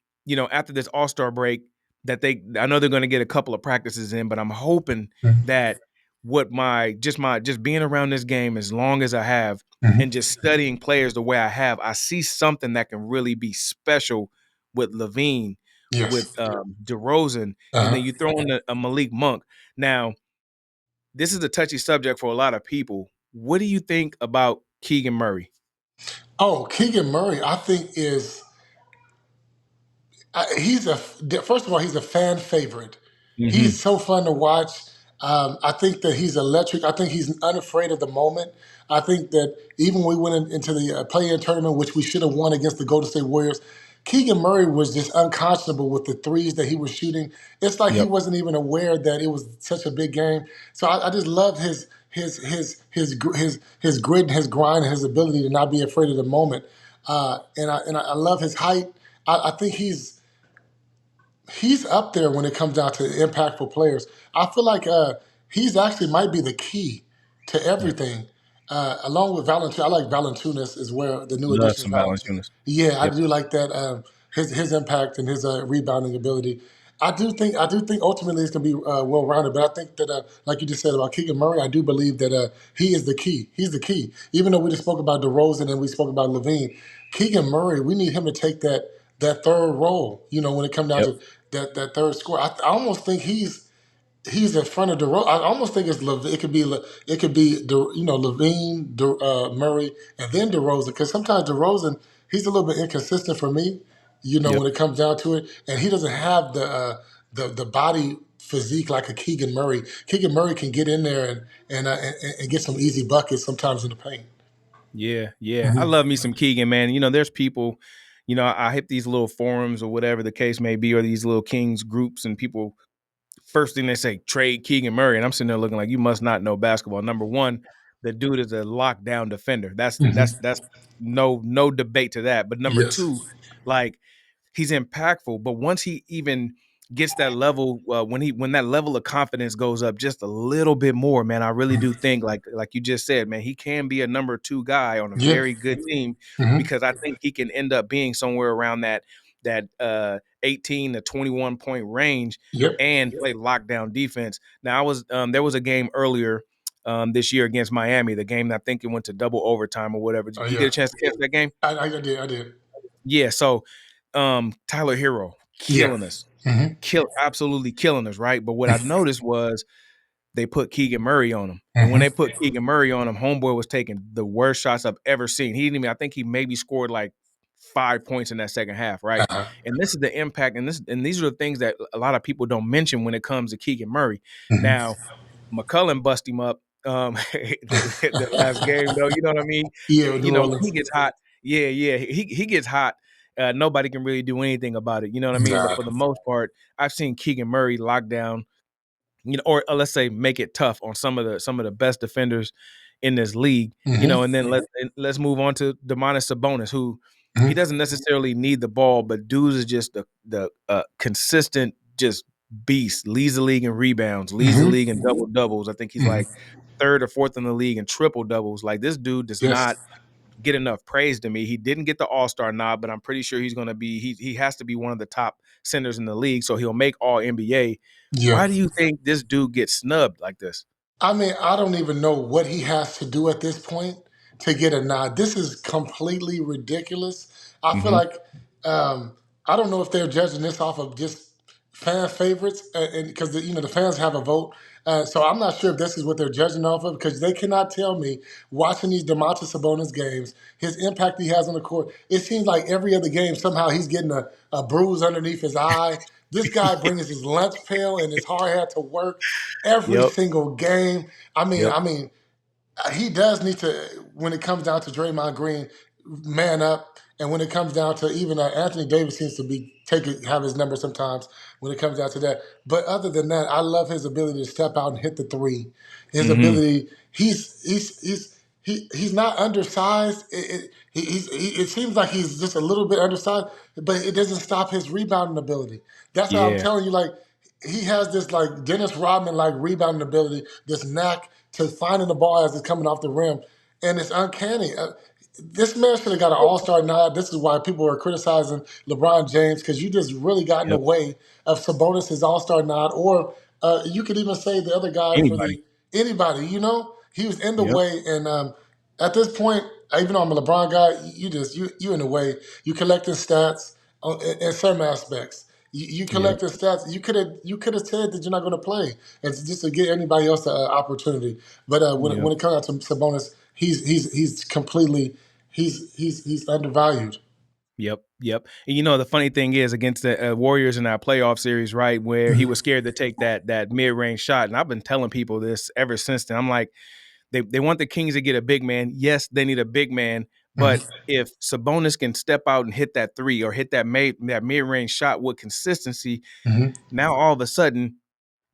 after this All-Star break that I know they're going to get a couple of practices in, but I'm hoping that what my just being around this game as long as I have and Hmm. just studying players the way I have, I see something that can really be special with Levine, with Yes. DeRozan, and then Uh-huh. you throw in a Malik Monk. Now, this is a touchy subject for a lot of people. What do you think about Keegan Murray? Oh, Keegan Murray, I think he's a first of all, he's a fan favorite. He's Hmm. so fun to watch. I think that he's electric. I think he's unafraid of the moment. I think that even when we went into the play-in tournament, which we should have won against the Golden State Warriors, Keegan Murray was just unconscionable with the threes that he was shooting. It's like he Yep. wasn't even aware that it was such a big game. So I just love his grit and his grind and his ability to not be afraid of the moment. And I love his height. I think he's up there when it comes down to impactful players. I feel like he's actually might be the key to Yeah. everything. Along with Valentin, I like Valanciunas as well, the new Love addition some of Valanciunas. Valanciunas. Yeah, I Yep. do like that. His impact and his rebounding ability. I do think ultimately it's gonna be well rounded. But I think that like you just said about Keegan Murray, I do believe that he is the key. He's the key. Even though we just spoke about DeRozan and we spoke about Levine, Keegan Murray, we need him to take that third role. When it comes down Yep. to that third score, I almost think he's in front of DeRozan. I almost think it could be Levine, Murray, and then DeRozan, because sometimes DeRozan, he's a little bit inconsistent for me. Yep. When it comes down to it, and he doesn't have the body physique like a Keegan Murray. Keegan Murray can get in there and get some easy buckets sometimes in the paint. Yeah. Yeah. I Hmm. love me some Keegan, man. There's people, I hit these little forums or whatever the case may be, or these little Kings groups, and people, first thing they say, trade Keegan Murray. And I'm sitting there looking like, you must not know basketball. Number one, the dude is a lockdown defender. That's Hmm. that's that's no debate to that. But number Yes. two, like, he's impactful, but once he even gets that level when that level of confidence goes up just a little bit more, man, I really do think like you just said, man, he can be a number 2 guy on a Yeah. very good team Hmm. because I think he can end up being somewhere around that 18 to 21 point range Yep. and play lockdown defense. Now I was there was a game earlier this year against Miami, the game that I think it went to double overtime or whatever. Did Oh you get yeah. a chance to catch that game? I did. I did. Yeah, so Tyler Hero Yeah. killing us. Hmm. Absolutely killing us, right? But what I noticed was they put Keegan Murray on him. And when Hmm. they put Keegan Murray on him, homeboy was taking the worst shots I've ever seen. He didn't even, I think he maybe scored like 5 points in that second half, right? Uh-huh. And this is the impact, and these are the things that a lot of people don't mention when it comes to Keegan Murray. Hmm. Now, McCullum bust him up the last game, though. You know what I mean? Yeah, New When he Orleans. gets hot, yeah, he gets hot. Nobody can really do anything about it. You know what I mean? But Nah. for the most part, I've seen Keegan Murray lock down, or let's say make it tough on some of the best defenders in this league. Hmm. And then let's move on to Domantas Sabonis, who he Hmm. doesn't necessarily need the ball, but dude is just the consistent just beast. Leads the league in rebounds, leads the Hmm. league in double doubles. I think he's Hmm. like third or fourth in the league in triple doubles. Like this dude does Yes. not get enough praise to me. He didn't get the All-Star nod, but I'm pretty sure he's going to be he has to be one of the top centers in the league, so he'll make all NBA. Yeah. Why do you think this dude gets snubbed like this? I mean, I don't even know what he has to do at this point to get a nod. This is completely ridiculous. I feel Mhm. like I don't know if they're judging this off of just fan favorites, and because the fans have a vote. So I'm not sure if this is what they're judging off of because they cannot tell me watching these Domantas Sabonis games, his impact he has on the court. It seems like every other game somehow he's getting a bruise underneath his eye. This guy brings his lunch pail and his hard hat to work every Yep. single game. I mean, Yep. I mean, he does need to, when it comes down to Draymond Green, man up. And when it comes down to even Anthony Davis seems to be have his number sometimes when it comes down to that. But other than that, I love his ability to step out and hit the three. His Mhm. ability, he's not undersized. It seems like he's just a little bit undersized, but it doesn't stop his rebounding ability. That's why I'm Yeah. telling you, like he has this like Dennis Rodman like rebounding ability, this knack to finding the ball as it's coming off the rim, and it's uncanny. This man should have got an All Star nod. This is why people are criticizing LeBron James because you just really got in the Yep. way of Sabonis' All Star nod, or you could even say the other guy for Anybody. the anybody. He was in the Yep. way, and at this point, even though I'm a LeBron guy, you in the way. You collecting stats in some aspects. You Yep. collecting stats. You could have said that you're not going to play, and just to give anybody else an opportunity. But when Yep. it comes out to Sabonis, he's completely he's undervalued. Yep. Yep. And the funny thing is against the Warriors in our playoff series, right, where he Mhm. was scared to take that mid-range shot, and I've been telling people this ever since then. I'm like, they want the Kings to get a big man. Yes, they need a big man, but Mhm. if Sabonis can step out and hit that three or hit that mid-range shot with consistency, Mhm. now all of a sudden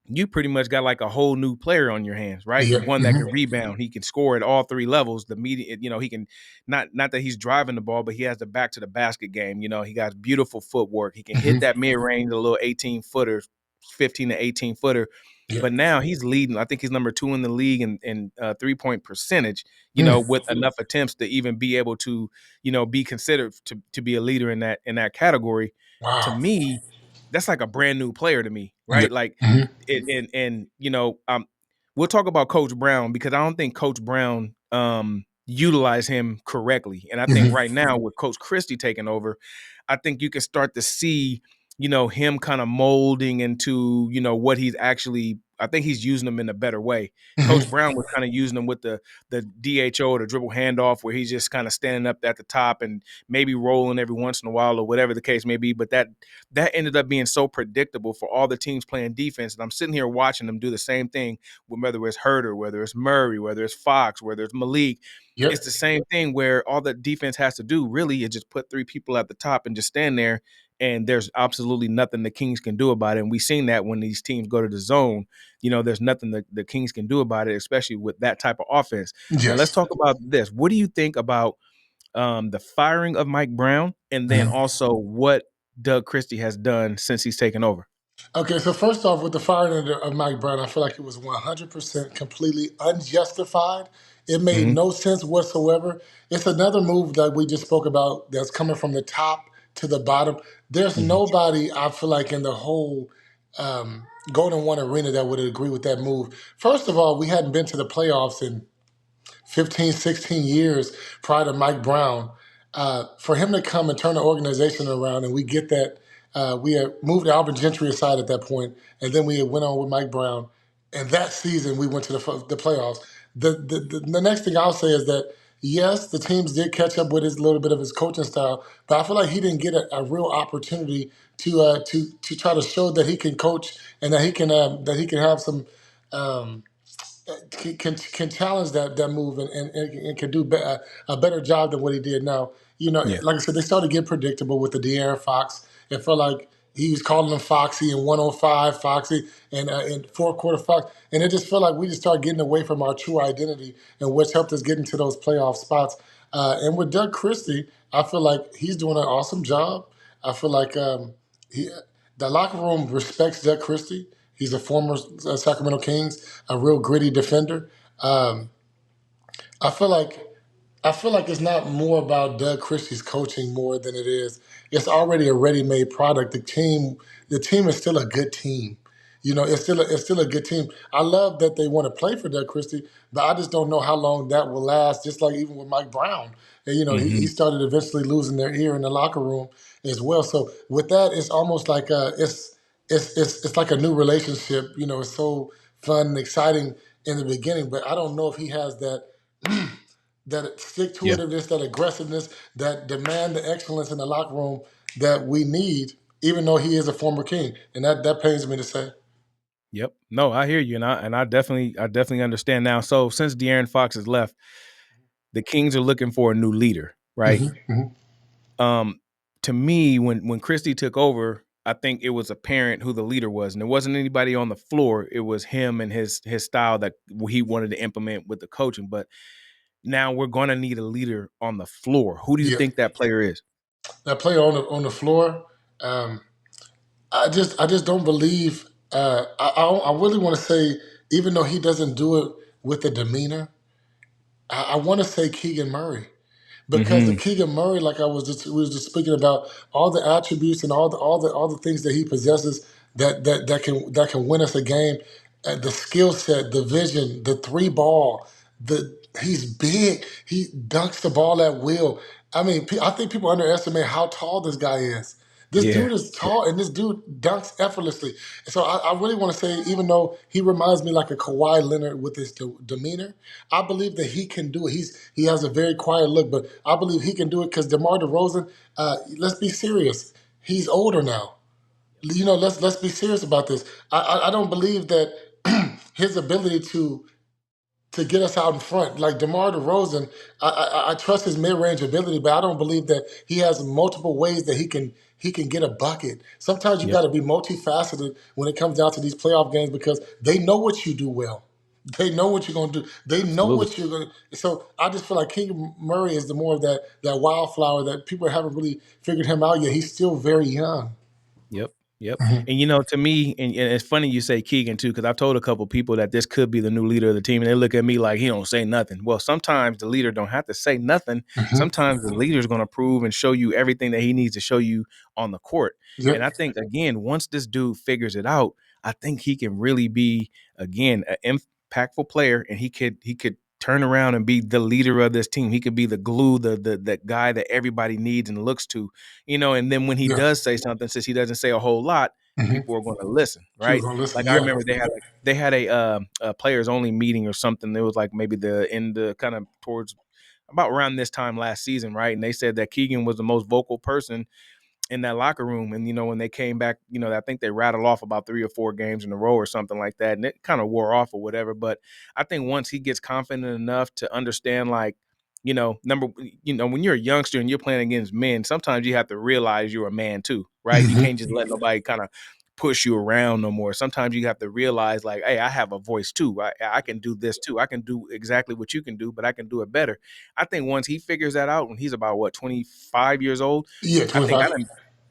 you pretty much got like a whole new player on your hands, right? Yeah. One that Mhm. can rebound, he can score at all three levels. The median, he can not that he's driving the ball, but he has the back to the basket game. He got beautiful footwork. He can hit Mhm. that mid range, a little 18-footer, 15 to 18-footer. Yeah. But now he's leading. I think he's number 2 in the league in 3-point percentage. Mm. With enough attempts to even be able to, be considered to be a leader in that category. To Wow. me, that's like a brand new player to me, Yeah. right? Like Mhm. we'll talk about Coach Brown because I don't think Coach Brown utilized him correctly. And I think Mhm. right now with Coach Christie taking over, I think you can start to see, him kind of molding into, what he's actually. I think he's using them in a better way. Coach Mhm. Brown was kind of using them with the DHO, the dribble handoff, where he's just kind of standing up at the top and maybe rolling every once in a while or whatever the case may be. But that ended up being so predictable for all the teams playing defense. And I'm sitting here watching them do the same thing, whether it's Herter, whether it's Murray, whether it's Fox, whether it's Malik. It's Yep. the same thing where all the defense has to do really is just put 3 people at the top and just stand there. And there's absolutely nothing the Kings can do about it. And we've seen that when these teams go to the zone, there's nothing that the Kings can do about it, especially with that type of offense. Now, let's Yes. talk about this. What do you think about the firing of Mike Brown, and then Mhm. also what Doug Christie has done since he's taken over? Okay, so first off, with the firing of Mike Brown, I feel like it was 100% completely unjustified. It made Hmm. no sense whatsoever. It's another move that we just spoke about that's coming from the top to the bottom. There's Hmm. nobody, I feel like, in the whole Golden One arena that would agree with that move. First of all, we hadn't been to the playoffs in 15, 16 years prior to Mike Brown. For him to come and turn the organization around, and we get that, we had moved Alvin Gentry aside at that point, and then we went on with Mike Brown. And that season, we went to the playoffs. The next thing I'll say is that, yes, the teams did catch up with his little bit of his coaching style, but I feel like he didn't get a real opportunity to try to show that he can coach and that he can have some can challenge that move and can do a better job than what he did now. You know, Yeah. like I said, they started getting predictable with the De'Aaron Fox. It felt like he was calling him Foxy and 105 Foxy and fourth quarter Fox. And it just felt like we just started getting away from our true identity and what's helped us get into those playoff spots. And with Doug Christie, I feel like he's doing an awesome job. I feel like he, the locker room respects Doug Christie. He's a former Sacramento Kings, a real gritty defender. Um, I feel like I feel like it's not more about Doug Christie's coaching more than it is. It's already a ready-made product. The team is still a good team. You know, it's still a good team. I love that they want to play for Doug Christie, but I just don't know how long that will last. Just like even with Mike Brown, and, he Hmm. started eventually losing their ear in the locker room as well. So with that, it's almost like it's like a new relationship. You know, it's so fun and exciting in the beginning, but I don't know if he has that stick to Yeah. itiveness, that aggressiveness, that demand the excellence in the locker room that we need, even though he is a former king. And that pains me to say. Yep. No, I hear you, and I definitely understand now. So since De'Aaron Fox has left, the Kings are looking for a new leader, right? Hmm. Hmm. Um, to me, when Christie took over, I think it was apparent who the leader was, and it wasn't anybody on the floor. It was him and his style that he wanted to implement with the coaching. But now we're going to need a leader on the floor. Who do you Yeah, think that player is? that player on the floor. Um, I just don't believe. I really want to say, even though he doesn't do it with the demeanor, I want to say Keegan Murray. Because the Hmm. Keegan Murray, like we was just speaking about, all the attributes and all the things that he possesses that can win us a game, the skill set, the vision, the three ball, he's big. He dunks the ball at will. I mean, I think people underestimate how tall this guy is. This Yeah. dude is tall, and this dude dunks effortlessly. So I really want to say, even though he reminds me like a Kawhi Leonard with his demeanor, I believe that he can do it. He has a very quiet look, but I believe he can do it because DeMar DeRozan. Let's be serious. He's older now. Let's be serious about this. I don't believe that his ability to get us out in front. Like DeMar DeRozan, I trust his mid range ability, but I don't believe that he has multiple ways that he can get a bucket. Sometimes you Yep. got to be multifaceted when it comes down to these playoff games because they know what you do well. They know what you're gonna do. They know Absolutely. what you're gonna. So I just feel like King Murray is the more of that wildflower that people haven't really figured him out yet. He's still very young. Yep. Yep. Mhm. And to me, and it's funny you say Keegan too, because I've told a couple people that this could be the new leader of the team, and they look at me like he don't say nothing. Well, sometimes the leader don't have to say nothing. Mhm. Sometimes the leader's going to prove and show you everything that he needs to show you on the court. And Yep. I think again, once this dude figures it out, I think he can really be again an impactful player, and he could turn around and be the leader of this team. He could be the glue, the guy that everybody needs and looks to, and then when he Yeah. does say something, since he doesn't say a whole lot, Hmm. people are going to listen, People right? gonna listen. Like I Yeah. remember they had a players only meeting or something. It was like maybe the in the kind of towards about around this time last season, right? And they said that Keegan was the most vocal person in that locker room. And when they came back, I think they rattled off about 3 or 4 games in a row or something like that, and it kind of wore off or whatever. But I think once he gets confident enough to understand, like, when you're a youngster and you're playing against men, sometimes you have to realize you're a man too, right? You can't Hmm. just let nobody kind of push you around no more. Sometimes you have to realize, like, hey, I have a voice too. I can do this too. I can do exactly what you can do, but I can do it better. I think once he figures that out, when he's about what, 25 years old, Yeah. I think I 25. done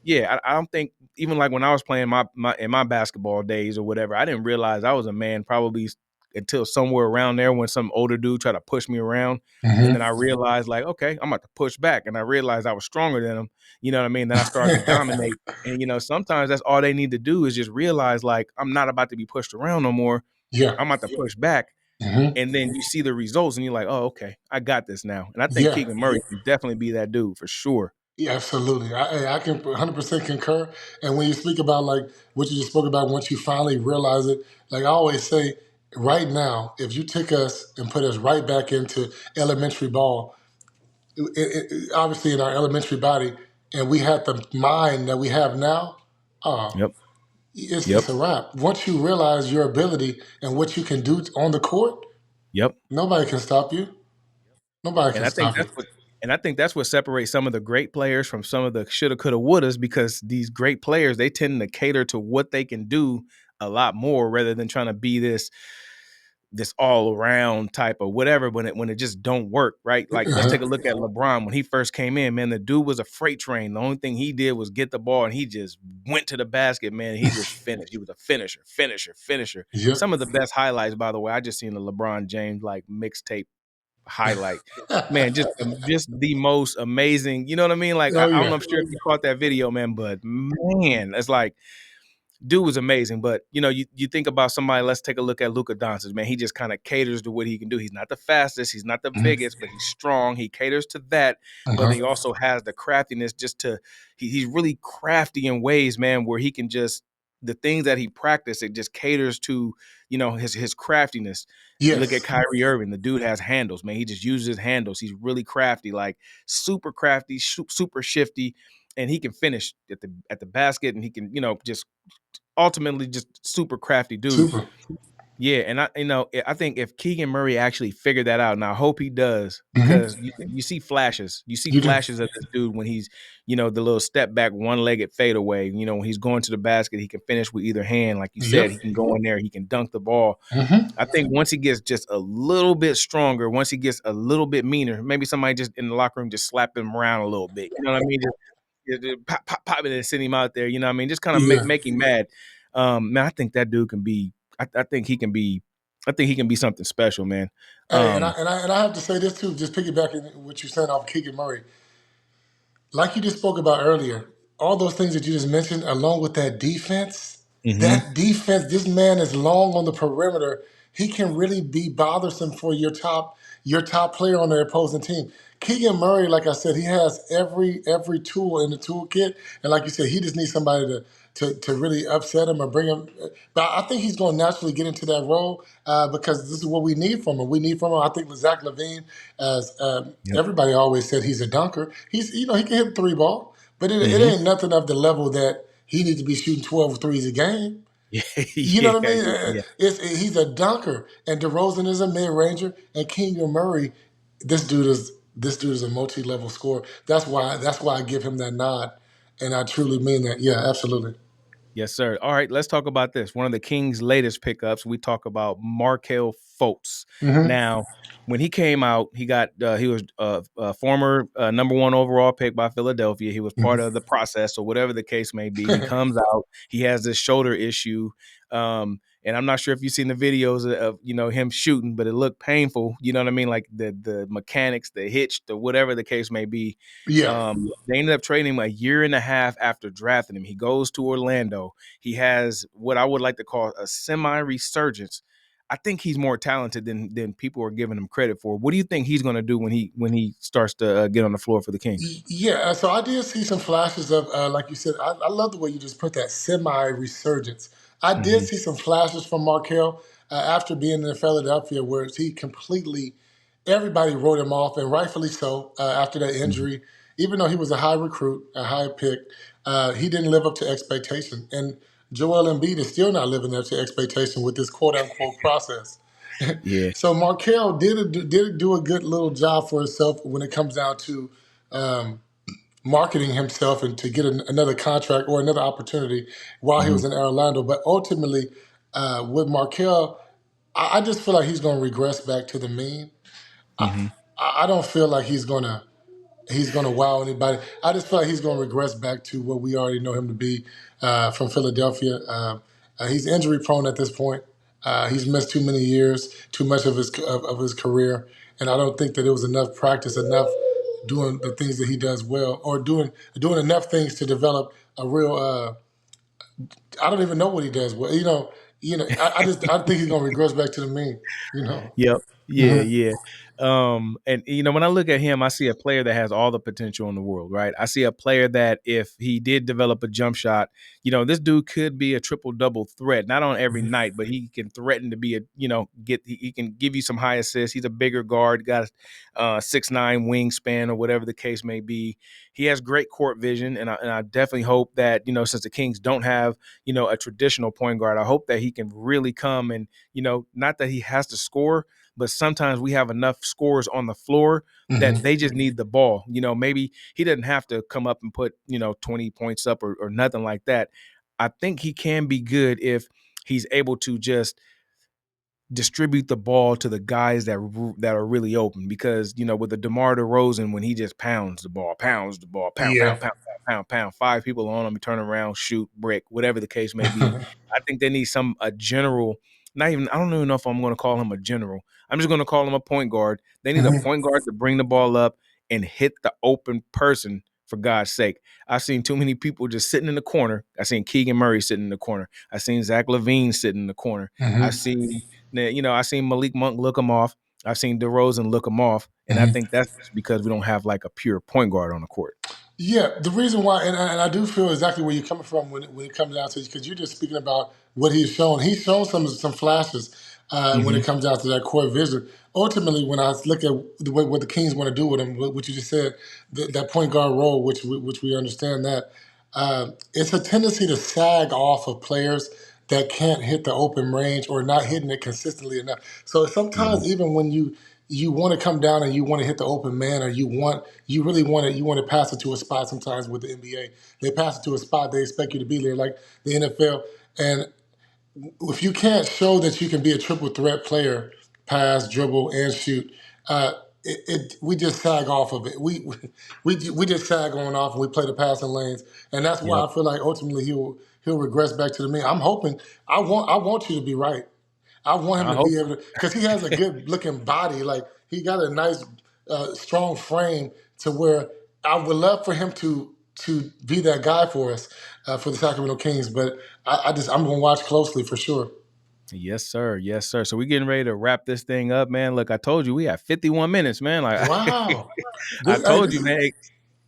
yeah, I don't think even like when I was playing my in my basketball days or whatever, I didn't realize I was a man probably until somewhere around there when some older dude tried to push me around. And then I realized like, okay, I'm about to push back. And I realized I was stronger than him. You know what I mean? Then I started to dominate. And sometimes that's all they need to do is just realize like I'm not about to be pushed around no more. Yeah. I'm about to push back. hmm And then you see the results and you're like, oh, okay, I got this now. And I think Yeah. Keegan Murray can definitely be that dude for sure. Yeah, absolutely. I can 100% concur. And when you speak about like what you just spoke about, once you finally realize it, like I always say, right now, if you took us and put us right back into elementary ball, obviously in our elementary body, and we had the mind that we have now, oh, Yep. it's Yep. a wrap. Once you realize your ability and what you can do on the court, Yep. nobody can stop you. Nobody And can I think stop you. that's what separates some of the great players from some of the shoulda, coulda, wouldas because these great players they tend to cater to what they can do a lot more rather than trying to be this all around type of whatever when it just don't work, right? Like let's take a look at LeBron when he first came in, man. The dude was a freight train. The only thing he did was get the ball and he just went to the basket, man. He just finished. He was a finisher, finisher, finisher. Yep. Some of the best highlights, by the way, I just seen the LeBron James like mixtape highlight. Man, just the most amazing. You know what I mean? Like Oh I don't know. yeah. I'm sure if you caught that video, man, but man, it's like dude was amazing. But you think about somebody. Let's take a look at Luka Doncic. Man, he just kind of caters to what he can do. He's not the fastest. He's not the biggest, but he's strong. He caters to that. But Uh-huh. he also has the craftiness. He's really crafty in ways, man, where he can just the things that he practiced. It just caters to his craftiness. You look at Yes. Kyrie Irving. The dude has handles, man. He just uses his handles. He's really crafty, like super crafty, super shifty, and he can finish at the basket, and he can just ultimately just super crafty dude. Super. Yeah, and I think if Keegan Murray actually figured that out, and I hope he does, hmm because you see flashes, You do. of this dude when he's the little step back, one legged fadeaway. When he's going to the basket, he can finish with either hand, like you said. Yep. He can go in there, he can dunk the ball. hmm I think once he gets just a little bit stronger, once he gets a little bit meaner, maybe somebody just in the locker room just slap him around a little bit. You know what I mean? Just pop, pop, pop it and send him out there. You know what I mean? Just kind of Yeah. make him mad. Man, I think that dude can be. I think he can be. I think he can be something special, man. Hey, and I have to say this too, just piggybacking what you're saying off Keegan Murray. Like you just spoke about earlier, all those things that you just mentioned, along with Mm-hmm. that defense, this man is long on the perimeter. He can really be bothersome for your top player on the opposing team. Keegan Murray, like I said, he has every tool in the toolkit, and like you said, he just needs somebody to really upset him or bring him. But I think he's going to naturally get into that role because this is what we need from him. We need from him. I think with Zach LaVine, as Yep. everybody always said, he's a dunker. He can hit the three ball, but it Mm-hmm. ain't nothing of the level that he needs to be shooting 12 threes a game. Yeah. You know Yeah. what I mean? Yeah. He's a dunker, and DeRozan is a mid ranger, and Keegan Murray, this dude is a multi-level scorer. That's why I give him that nod, and I truly mean that. Yeah, absolutely. Yes, sir. All right, let's talk about this. One of the Kings' latest pickups. We talk about Markel Fultz. hmm Now, when he came out, he was a former number one overall pick by Philadelphia. He was part of the process, or whatever the case may be. He comes out. He has this shoulder issue, and I'm not sure if you've seen the videos of him shooting, but it looked painful. You know what I mean? Like the mechanics, the hitch, the whatever the case may be. yeah. They ended up trading him a year and a half after drafting him. He goes to Orlando. He has what I would like to call a semi-resurgence. I think he's more talented than people are giving him credit for. What do you think he's going to do when he starts to get on the floor for the Kings? Yeah, so I did see some flashes of, like you said, I love the way you just put that semi-resurgence. I did Mm-hmm. see some flashes from Markel after being in Philadelphia, where he completely, everybody wrote him off, and rightfully so, after that injury. Even though he was a high recruit, a high pick, he didn't live up to expectation. And Joel Embiid is still not living up to expectation with this quote-unquote process. Yeah. So Markel did do a good little job for himself when it comes down to marketing himself and to get another contract or another opportunity while he Mm-hmm. was in Orlando. But ultimately, with Markel, I just feel like he's going to regress back to the mean. I, Mm-hmm. I don't feel like he's going to. He's going to wow anybody. I just feel like he's going to regress back to what we already know him to be from Philadelphia. He's injury prone at this point. He's missed too many years, too much of his career, and I don't think that it was enough practice, enough doing the things that he does well, or doing enough things to develop a real. I don't even know what he does well. I think he's going to regress back to the mean. You know. Yep. Yeah, Mhm. yeah. And when I look at him, I see a player that has all the potential in the world, right? I see a player that if he did develop a jump shot, this dude could be a triple double threat, not on every night, but he can threaten to be he can give you some high assists. He's a bigger guard, got a 6'9" wingspan or whatever the case may be. He has great court vision, and I definitely hope that, since the Kings don't have, a traditional point guard, I hope that he can really come and, not that he has to score, but sometimes we have enough scores on the floor that Mhm. they just need the ball. Maybe he doesn't have to come up and put, 20 points up or nothing like that. I think he can be good if he's able to just distribute the ball to the guys that are really open, because with the DeMar DeRozan, when he just pounds the ball, pound, Yeah. pound, pound, pound, pound, pound, five people on him, he turn around, shoot, brick, whatever the case may be. I think they need a general. Not even, I don't even know if I'm going to call him a general. I'm just going to call him a point guard. They need a Mhm. point guard to bring the ball up and hit the open person, for God's sake. I've seen too many people just sitting in the corner. I've seen Keegan Murray sitting in the corner. I've seen Zach LaVine sitting in the corner. I've Mhm. seen I've seen Malik Monk look him off. I've seen DeRozan look him off, and I Mhm. think that's just because we don't have like a pure point guard on the court. Yeah, the reason why, and I do feel exactly where you're coming from when it comes down to, because you're just speaking about what he's shown. He's shown some flashes when Mm-hmm. it comes down to that core vision. Ultimately, when I look at what the Kings want to do with him, what you just said, that point guard role, which we understand that, it's a tendency to sag off of players that can't hit the open range or not hitting it consistently enough. So Mm-hmm. sometimes even when you want to come down and you want to hit the open man, or you really want to pass it to a spot. Sometimes with the NBA, they pass it to a spot, they expect you to be there, like the NFL. And if you can't show that you can be a triple threat player, pass, dribble, and shoot, uh, we just sag off of it. We just sag on off, and we play the passing lanes, and that's why Yep. I feel like ultimately he'll regress back to the mean. I'm hoping. I want you to be right. I want him I to hope. be able to, because he has a good looking body. Like, he got a nice, strong frame to where I would love for him to be that guy for us, for the Sacramento Kings. But I'm going to watch closely for sure. Yes, sir. Yes, sir. So we're getting ready to wrap this thing up, man. Look, I told you we have 51 minutes, man. Like Wow. I This, hey, told this you, is, man.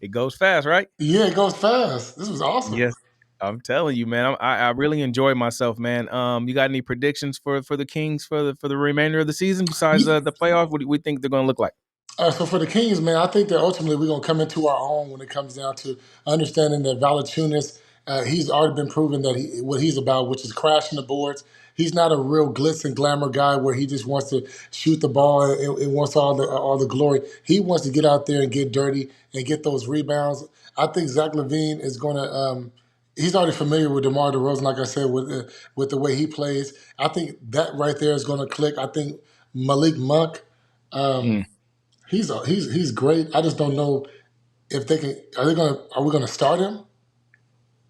It goes fast, right? yeah, it goes fast. This was awesome. Yes. I'm telling you, man. I really enjoyed myself, man. You got any predictions for the Kings for the remainder of the season besides the playoff? What do we think they're going to look like? So for the Kings, man, I think that ultimately we're gonna come into our own when it comes down to understanding that Valanciunas, he's already been proven that what he's about, which is crashing the boards. He's not a real glitz and glamour guy where he just wants to shoot the ball and wants all the glory. He wants to get out there and get dirty and get those rebounds. I think Zach LaVine is gonna. He's already familiar with DeMar DeRozan, like I said, with the way he plays. I think that right there is going to click. I think Malik Monk. Mm, He's great. I just don't know if they can. Are we gonna start him?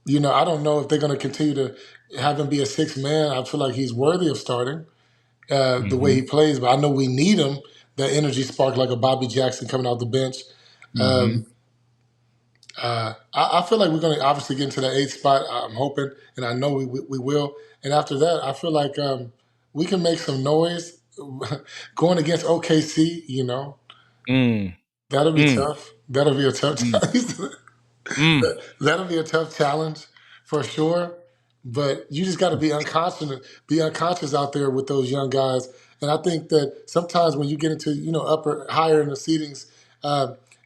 I don't know if they're gonna continue to have him be a sixth man. I feel like he's worthy of starting the way mm-hmm. he plays, but I know we need him. That energy spark like a Bobby Jackson coming out the bench. Mm-hmm. Um, I feel like we're gonna obviously get into that eighth spot. I'm hoping, and I know we will. And after that, I feel like we can make some noise going against OKC. Mm, That'll be mm, tough. That'll be a tough. mm, mm. That'll be a tough challenge for sure. But you just got to be unconscious out there with those young guys. And I think that sometimes when you get into higher in the seedings,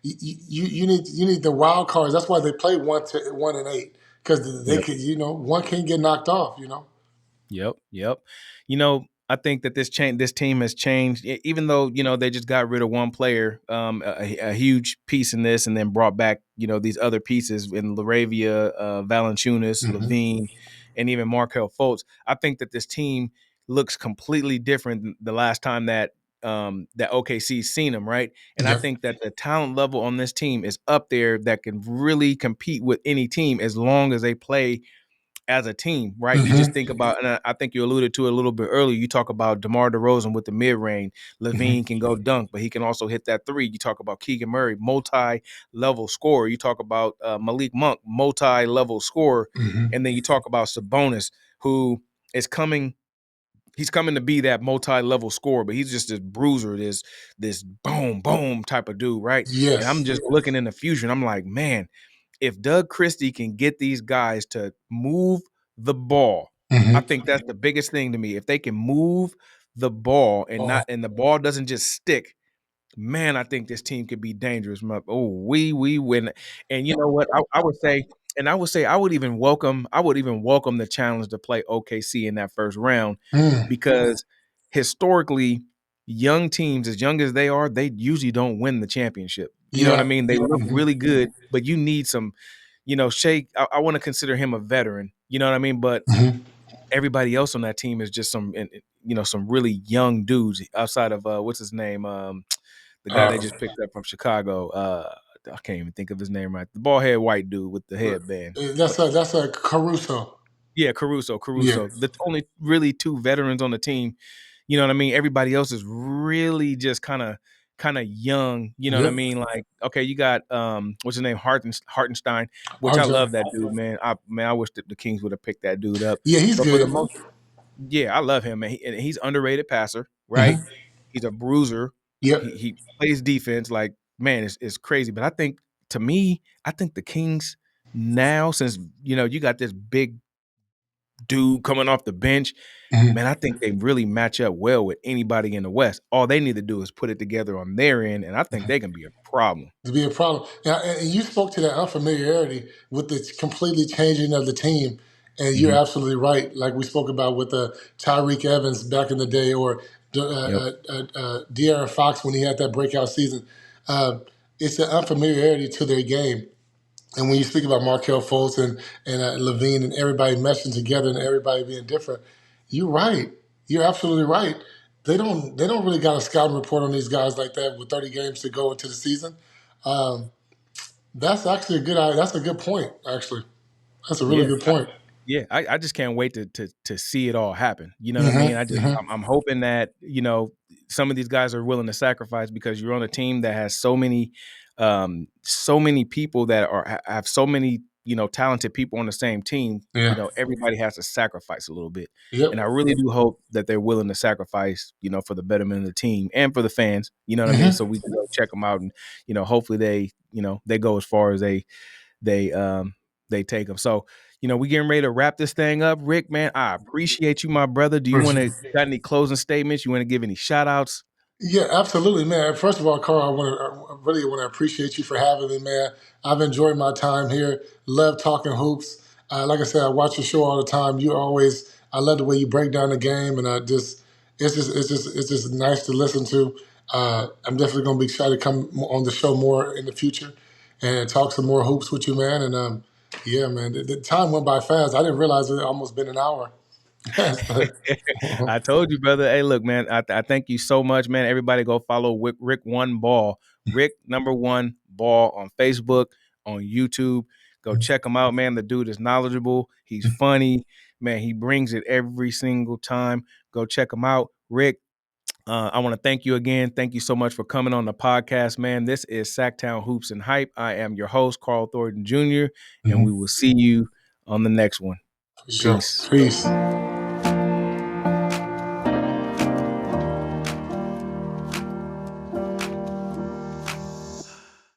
you need the wild cards. That's why they play 1 to 1 and 8, because they Yep. could one can get knocked off. Yep, yep. I think that this team has changed, even though they just got rid of one player, a huge piece in this, and then brought back these other pieces in Laravia, Valanciunas, Hmm. Levine, and even Markel Fultz. I think that this team looks completely different than the last time that that OKC's seen him, right? And I Yeah. think that the talent level on this team is up there that can really compete with any team as long as they play as a team, right? You just Mm-hmm. think about, and I think you alluded to it a little bit earlier. You talk about DeMar DeRozan with the mid range. Mm-hmm. Levine can go dunk, but he can also hit that three. You talk about Keegan Murray, multi-level scorer. You talk about Malik Monk, multi-level scorer, Mm-hmm. and then you talk about Sabonis, who is coming. He's coming to be that multi-level scorer, but he's just this bruiser, this boom, boom type of dude, right? And I'm Yes. just looking in the future, and I'm like, man, if Doug Christie can get these guys to move the ball, I Mm-hmm. think that's the biggest thing to me. If they can move the ball Oh. and the ball doesn't just stick, man, I think this team could be dangerous. Oh, we win. And you know what? I would say, I would even welcome the challenge to play OKC in that first round, Mm. because historically, young teams, as young as they are, they usually don't win the championship. You know what I Yeah. mean? They look Mm-hmm. really good, but you need some, Shake. I want to consider him a veteran. You know what I mean? But Mm-hmm. everybody else on that team is just some really young dudes outside of what's his name? The guy they Uh, just picked up from Chicago. I can't even think of his name right. The bald head white dude with the headband. that's a Caruso. Yeah, Caruso. Yeah. The only really two veterans on the team. You know what I mean? Everybody else is really just kind of young. You know what I Yep. mean? Like, okay, you got what's his name? Hartenstein, which I RJ. love that dude, man. I wish that the Kings would have picked that dude up. Yeah, he's But for the good. most, yeah, I love him, man. And he's underrated passer, right? Mm-hmm. He's a bruiser. Yep. He plays defense. Like, man, it's crazy. But I think, to me, I think the Kings now, since you got this big dude coming off the bench, Mm-hmm. man, I think they really match up well with anybody in the West. All they need to do is put it together on their end, and I think they can be a problem. To be a problem. And you spoke to that unfamiliarity with the completely changing of the team. And you're Mhm. absolutely right. Like we spoke about with Tyreek Evans back in the day, or Yep. De'Aaron Fox when he had that breakout season. Uh, it's the unfamiliarity to their game. And when you speak about Markel Fultz and Levine and everybody meshing together and everybody being different, you're right. You're absolutely right. They don't really got a scouting report on these guys like that with 30 games to go into the season. Um, that's actually that's a good point. Actually, that's a really Yeah. good point. Yeah, I just can't wait to see it all happen. You know what I mean? Mm-hmm, mm-hmm. I'm hoping that some of these guys are willing to sacrifice, because you're on a team that has so many people that have so many talented people on the same team. Yeah. Everybody has to sacrifice a little bit, and I Yep. really do hope that they're willing to sacrifice, for the betterment of the team and for the fans. You know what I mean? So Mm-hmm. we can go check them out, and hopefully they go as far as they they take them. So, we getting ready to wrap this thing up. Rick, man, I appreciate you, my brother. Do you want to got any closing statements? You want to give any shout outs? Yeah, absolutely, man. First of all, Carl, I really want to appreciate you for having me, man. I've enjoyed my time here. Love talking hoops. Like I said, I watch your show all the time. I love the way you break down the game, and it's just nice to listen to. I'm definitely going to be excited to come on the show more in the future and talk some more hoops with you, man. And yeah, man, the time went by fast. I didn't realize it had almost been an hour. I told you, brother. Hey, look, man, I thank you so much, man. Everybody go follow Rick One Ball, Rick number one Ball on Facebook, on YouTube. Go check him out, man. The dude is knowledgeable. He's funny, man. He brings it every single time. Go check him out, Rick. I want to thank you again. Thank you so much for coming on the podcast, man. This is Sactown Hoops and Hype. I am your host, Carl Thornton Jr., and we Mhm. will see you on the next one. For sure. Peace. Peace.